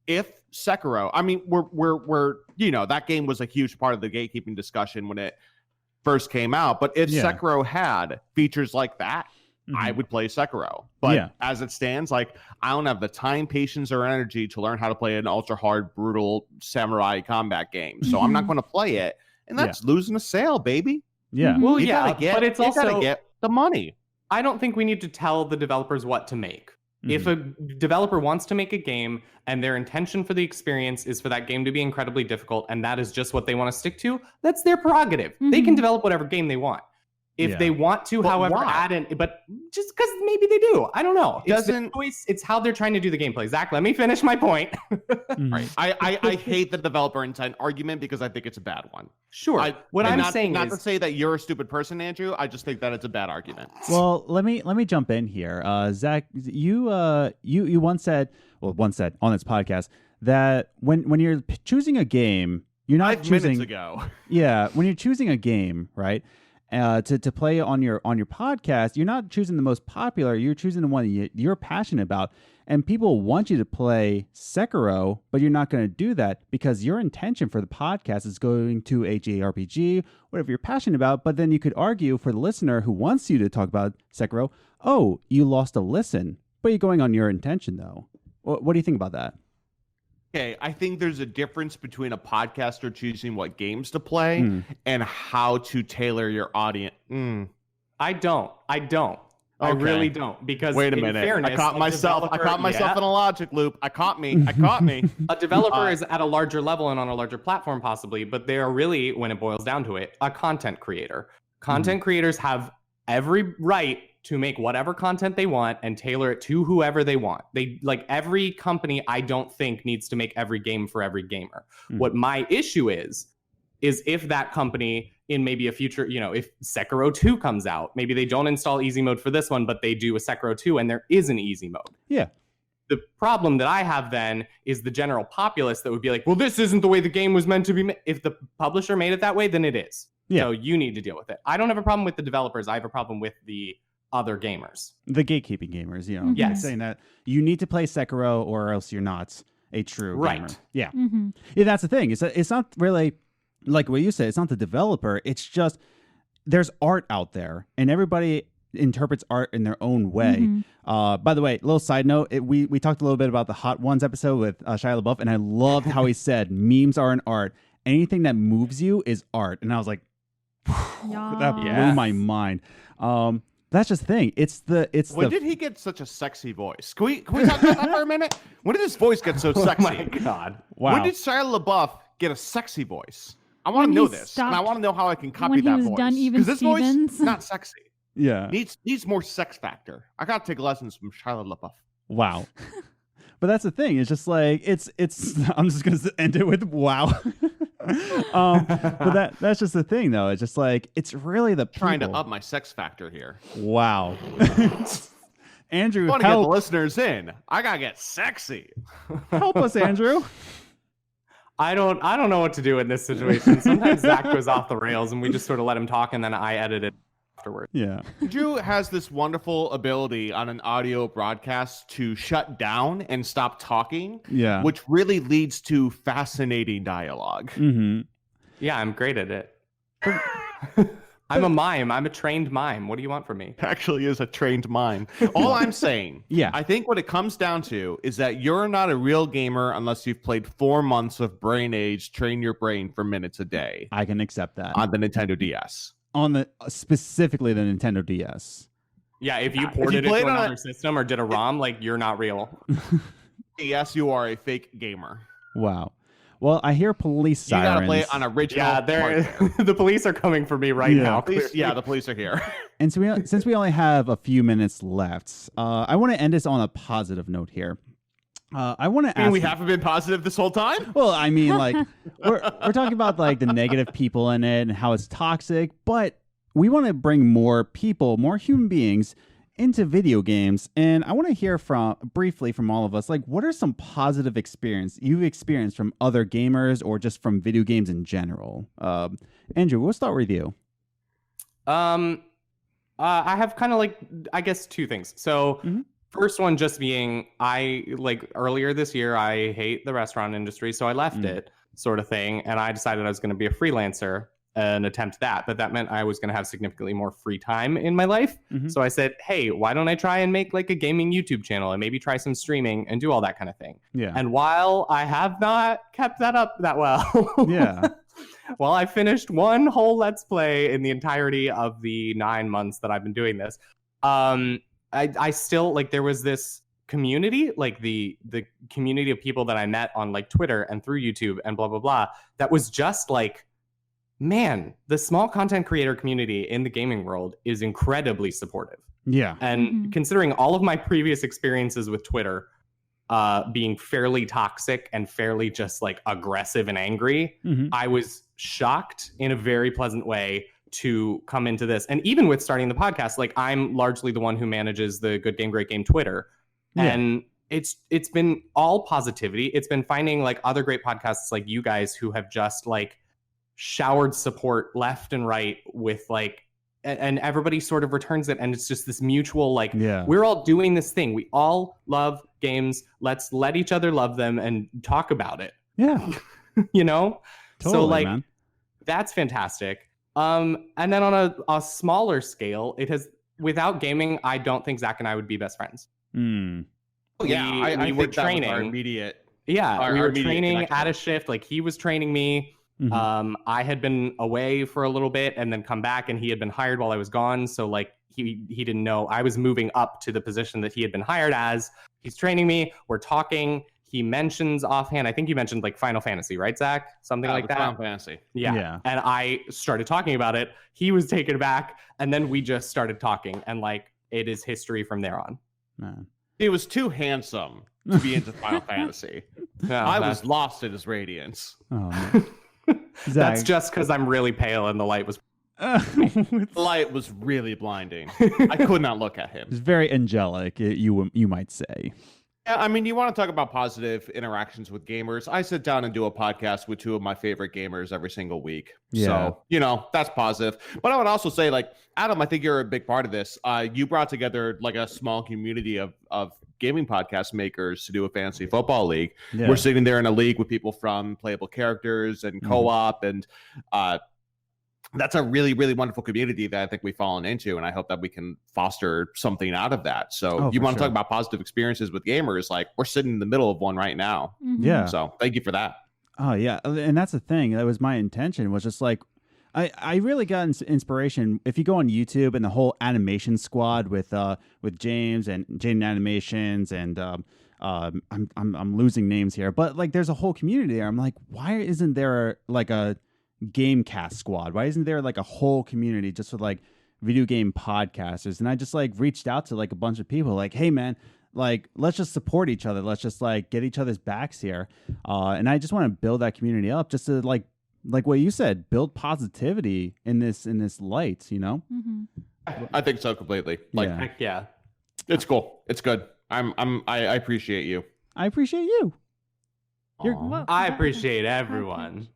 if Sekiro, I mean, we're that game was a huge part of the gatekeeping discussion when it first came out, but if Sekiro had features like that, I would play Sekiro. But as it stands, like, I don't have the time, patience, or energy to learn how to play an ultra hard, brutal samurai combat game, so I'm not going to play it, and that's losing a sale, baby. Well, but it's also gotta get the money. I don't think we need to tell the developers what to make. If a developer wants to make a game and their intention for the experience is for that game to be incredibly difficult, and that is just what they want to stick to, that's their prerogative. They can develop whatever game they want. If they want to, however, add in, but just because maybe they do, I don't know. It's how they're trying to do the gameplay. Zach, let me finish my point. Right. I hate the developer intent argument because I think it's a bad one. Sure. Not to say that you're a stupid person, Andrew. I just think that it's a bad argument. Well, let me jump in here. Zach, you once said on this podcast that when you're choosing a game, you're not 5 choosing. minutes ago. Yeah, when you're choosing a game, right? To play on your podcast, you're not choosing the most popular. You're choosing the one you're passionate about, and people want you to play Sekiro, but you're not going to do that because your intention for the podcast is going to a JRPG, whatever you're passionate about. But then you could argue for the listener who wants you to talk about Sekiro, oh, you lost a listen, but you're going on your intention though. What do you think about that? Okay, I think there's a difference between a podcaster choosing what games to play and how to tailor your audience. I don't. Okay. I really don't, because wait a minute. Fairness, I caught myself in a logic loop. I caught me. A developer is at a larger level and on a larger platform possibly, but they are really, when it boils down to it, a content creator. Content creators have every right to make whatever content they want and tailor it to whoever they want. They, like, every company, I don't think, needs to make every game for every gamer. What my issue is if that company in maybe a future, if Sekiro 2 comes out, maybe they don't install easy mode for this one, but they do a Sekiro 2 and there is an easy mode. Yeah. The problem that I have then is the general populace that would be like, well, this isn't the way the game was meant to be. If the publisher made it that way, then it is. Yeah. So you need to deal with it. I don't have a problem with the developers. I have a problem with the other gamers. The gatekeeping gamers, you know. Yes. Saying that you need to play Sekiro or else you're not a true gamer. Yeah. Mm-hmm. Yeah, that's the thing. It's not really like what you said. It's not the developer. It's just there's art out there and everybody interprets art in their own way. Mm-hmm. By the way, little side note, we talked a little bit about the Hot Ones episode with Shia LaBeouf, and I loved how he said memes are an art. Anything that moves you is art. And I was like, that blew my mind. That's just the thing. When did he get such a sexy voice? Can we talk about that for a minute? When did his voice get so sexy? Oh my God. Wow. When did Shia LaBeouf get a sexy voice? I want to know this, and I want to know how I can copy that voice. Because this voice not sexy. Yeah, needs more sex factor. I gotta take lessons from Shia LaBeouf. Wow. But that's the thing. It's just like it's. I'm just gonna end it with wow. But that's just the thing, though. It's just like it's really the people. Trying to up my sex factor here. Wow. Andrew, I want to get the listeners in. I gotta get sexy. Help us, Andrew. I don't know what to do in this situation. Sometimes Zach goes off the rails and we just sort of let him talk and then I edit it afterward. Yeah. Drew has this wonderful ability on an audio broadcast to shut down and stop talking. Yeah. Which really leads to fascinating dialogue. Mm-hmm. Yeah, I'm great at it. I'm a mime. I'm a trained mime. What do you want from me? Actually is a trained mime. All I'm saying, I think what it comes down to is that you're not a real gamer unless you've played 4 months of Brain Age, Train Your Brain for minutes a day. I can accept that. On the Nintendo DS. On specifically the Nintendo DS. Yeah, if you ported it to another system or did a ROM, like you're not real. Yes, you are a fake gamer. Wow. Well, I hear police sirens. You gotta play it on original. Yeah, the police are coming for me right now. The police are here. And so since we only have a few minutes left, I want to end this on a positive note here. I want to ask. We haven't been positive this whole time? Well, I mean, like we're talking about like the negative people in it and how it's toxic, but we want to bring more people, more human beings into video games, and I want to hear briefly from all of us, like what are some positive experience you've experienced from other gamers or just from video games in general? Andrew, we'll start with you. I have kind of like, I guess 2 things. So first one just being, earlier this year, I hate the restaurant industry, so I left it sort of thing, and I decided I was going to be a freelancer and attempt that, but that meant I was going to have significantly more free time in my life. So I said, hey, why don't I try and make like a gaming YouTube channel and maybe try some streaming and do all that kind of thing. Yeah. And while I have not kept that up that well, well, I finished 1 whole Let's Play in the entirety of the 9 months that I've been doing this. I still like, there was this community, like the community of people that I met on like Twitter and through YouTube and blah, blah, blah, that was just like, man, the small content creator community in the gaming world is incredibly supportive. Yeah. And considering all of my previous experiences with Twitter being fairly toxic and fairly just like aggressive and angry, I was shocked in a very pleasant way to come into this. And even with starting the podcast, like I'm largely the one who manages the Good Game Great Game Twitter. And it's been all positivity. It's been finding like other great podcasts like you guys who have just like showered support left and right with like, and everybody sort of returns it, and it's just this mutual like, we're all doing this thing, we all love games, let's let each other love them and talk about it. You know, totally, so like, man. That's fantastic. And then on a smaller scale, it has, without gaming, I don't think Zach and I would be best friends. I were training. Our immediate, we were training at a shift. Like he was training me. I had been away for a little bit and then come back, and he had been hired while I was gone. So like he didn't know I was moving up to the position that he had been hired as. He's training me. We're talking. He mentions offhand, I think you mentioned like Final Fantasy, right, Zach? Something like that. Final Fantasy. Yeah. And I started talking about it. He was taken aback, and then we just started talking, and like it is history from there on. Man. He was too handsome to be into Final Fantasy. I was lost in his radiance. Oh, that's just because I'm really pale and the light was. The light was really blinding. I could not look at him. It's very angelic, you might say. Yeah, I mean, you want to talk about positive interactions with gamers. I sit down and do a podcast with two of my favorite gamers every single week. Yeah. So, that's positive. But I would also say, like, Adam, I think you're a big part of this. You brought together like a small community of gaming podcast makers to do a fantasy football league. Yeah. We're sitting there in a league with people from Playable Characters and Co-op and that's a really, really wonderful community that I think we've fallen into, and I hope that we can foster something out of that. So you want to talk about positive experiences with gamers, like we're sitting in the middle of one right now. Mm-hmm. Yeah. So thank you for that. Oh, yeah. And that's the thing. That was my intention, was just like, I really got inspiration. If you go on YouTube and the whole animation squad with James and Jaden Animations and I'm losing names here, but like there's a whole community there. I'm like, why isn't there like a Gamecast squad? Why isn't there like a whole community just with like video game podcasters? And I just like reached out to like a bunch of people like, hey man, like let's just support each other, let's just like get each other's backs here, and I just want to build that community up, just to like what you said, build positivity in this light, Mm-hmm. I think so completely. Like, Yeah. Heck yeah. It's cool, it's good. I appreciate you. I appreciate you. Well, I appreciate everyone.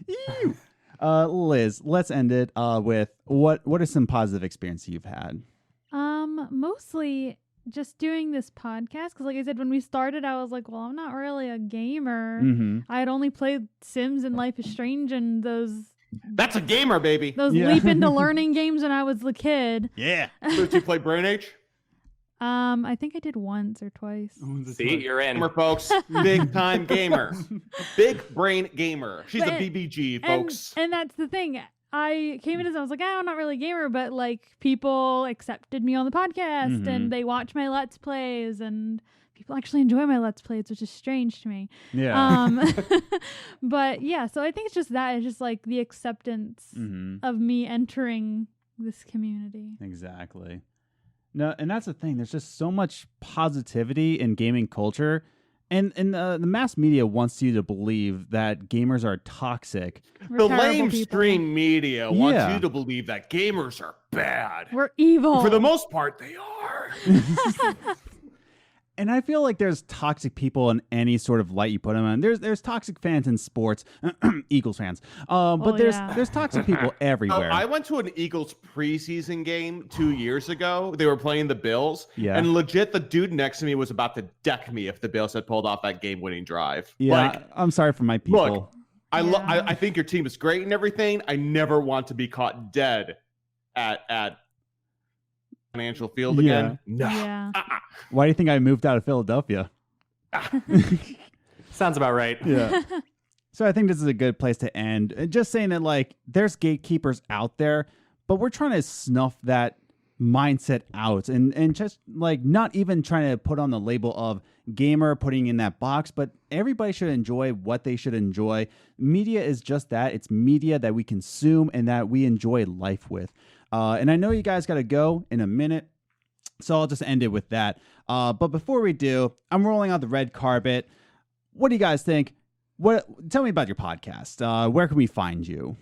You. Liz, let's end it with what are some positive experiences you've had? Mostly just doing this podcast, because like I said, when we started, I was like, well, I'm not really a gamer. Mm-hmm. I had only played Sims and Life is Strange and those That's a gamer, baby. leap into learning games when I was a kid. Yeah. Did you play Brain Age? I think I did once or twice. See, you're in. Gamer, folks. Big time gamer. Big brain gamer. She's But- a BBG, folks. And that's the thing. I came in as I was like, oh, I'm not really a gamer, but like people accepted me on the podcast Mhm. and they watch my Let's Plays and people actually enjoy my Let's Plays, which is strange to me. Yeah. But yeah, so I think it's just that. It's just like the acceptance Mm-hmm. of me entering this community. Exactly. No, and that's the thing. There's just so much positivity in gaming culture, and the mass media wants you to believe that gamers are toxic. We're The terrible people. lamestream media Yeah. wants you to believe that gamers are bad. We're evil. For the most part, they are. And I feel like there's toxic people in any sort of light you put them in. There's toxic fans in sports, Eagles fans. But there's toxic people So everywhere. I went to an Eagles preseason game 2 years ago. They were playing the Bills. Yeah. And legit, the dude next to me was about to deck me if the Bills had pulled off that game-winning drive. Yeah, Like, I'm sorry for my people. look, I think your team is great and everything. I never want to be caught dead at Financial Field again. No. Yeah. Why do you think I moved out of Philadelphia? Sounds about right. Yeah. So I think this is a good place to end. And just saying that, like, there's gatekeepers out there, but we're trying to snuff that mindset out and just like not even trying to put on the label of gamer, putting in that box, but everybody should enjoy what they should enjoy. Media is just that. It's media that we consume and that we enjoy life with. And I know you guys got to go in a minute, so I'll just end it with that. But before we do, I'm rolling out the red carpet. What do you guys think? Tell me about your podcast. Where can we find you?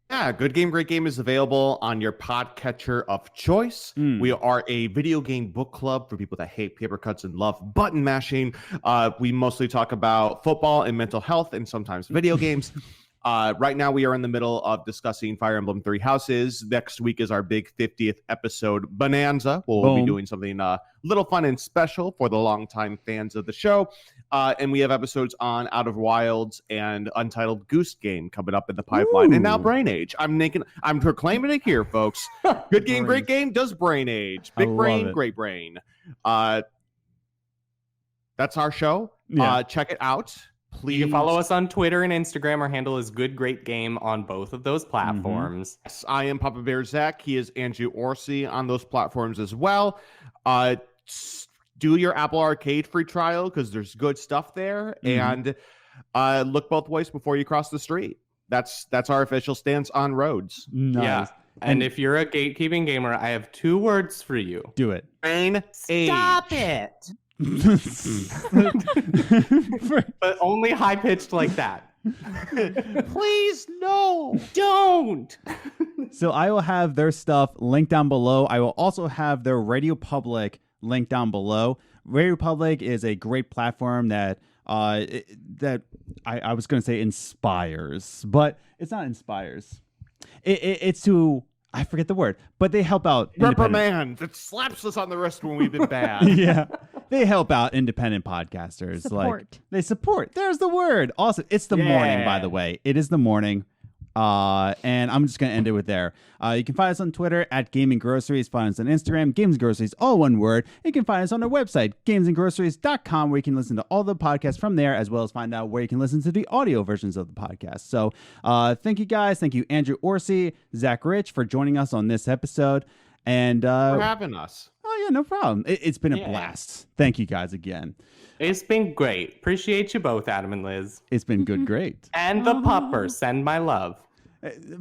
Yeah, Good Game, Great Game is available on your podcatcher of choice. We are a video game book club for people that hate paper cuts and love button mashing. We mostly talk about football and mental health and sometimes video games. Right now, we are in the middle of discussing Fire Emblem Three Houses. Next week is our big 50th episode bonanza. We'll be doing something little fun and special for the longtime fans of the show. And we have episodes on Out of Wilds and Untitled Goose Game coming up in the pipeline. Ooh. And now Brain Age. I'm proclaiming it here, folks. Good Game, Great Game does Brain Age. I Big love brain, it. great brain. That's our show. Yeah. Check it out. Please You can follow us on Twitter and Instagram. Our handle is Good Great Game on both of those platforms. Yes, I am Papa Bear Zach. He is Andrew Orsie on those platforms as well. Do your Apple Arcade free trial because there's good stuff there, and look both ways before you cross the street. That's our official stance on roads. Nice. Yeah. And if you're a gatekeeping gamer, I have 2 words for you. Do it. Brain Stop it! But only high pitched like that. Please, no. Don't! So I will have their stuff linked down below. I will also have their Radio Public link down below. Radio Republic is a great platform that I was going to say inspires, but it's not inspires. It's to, I forget the word, but they help out. Reprimand that slaps us on the wrist when we've been bad. Yeah, they help out independent podcasters. Support. They support. There's the word. Awesome. It's the morning, by the way. It is the morning. And I'm just going to end it with there. You can find us on Twitter at Gaming Groceries. Find us on Instagram, Games and Groceries, all one word. You can find us on our website, gamesandgroceries.com, where you can listen to all the podcasts from there, as well as find out where you can listen to the audio versions of the podcast. So thank you guys. Thank you, Andrew Orsie, Zach Rich, for joining us on this episode. And for having us. Oh, yeah, no problem. It's been a blast. Thank you guys again. It's been great. Appreciate you both, Adam and Liz. It's been good, great. And the pupper, send my love.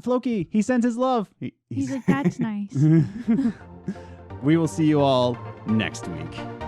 Floki, he sends his love. He's like, that's nice. We will see you all next week.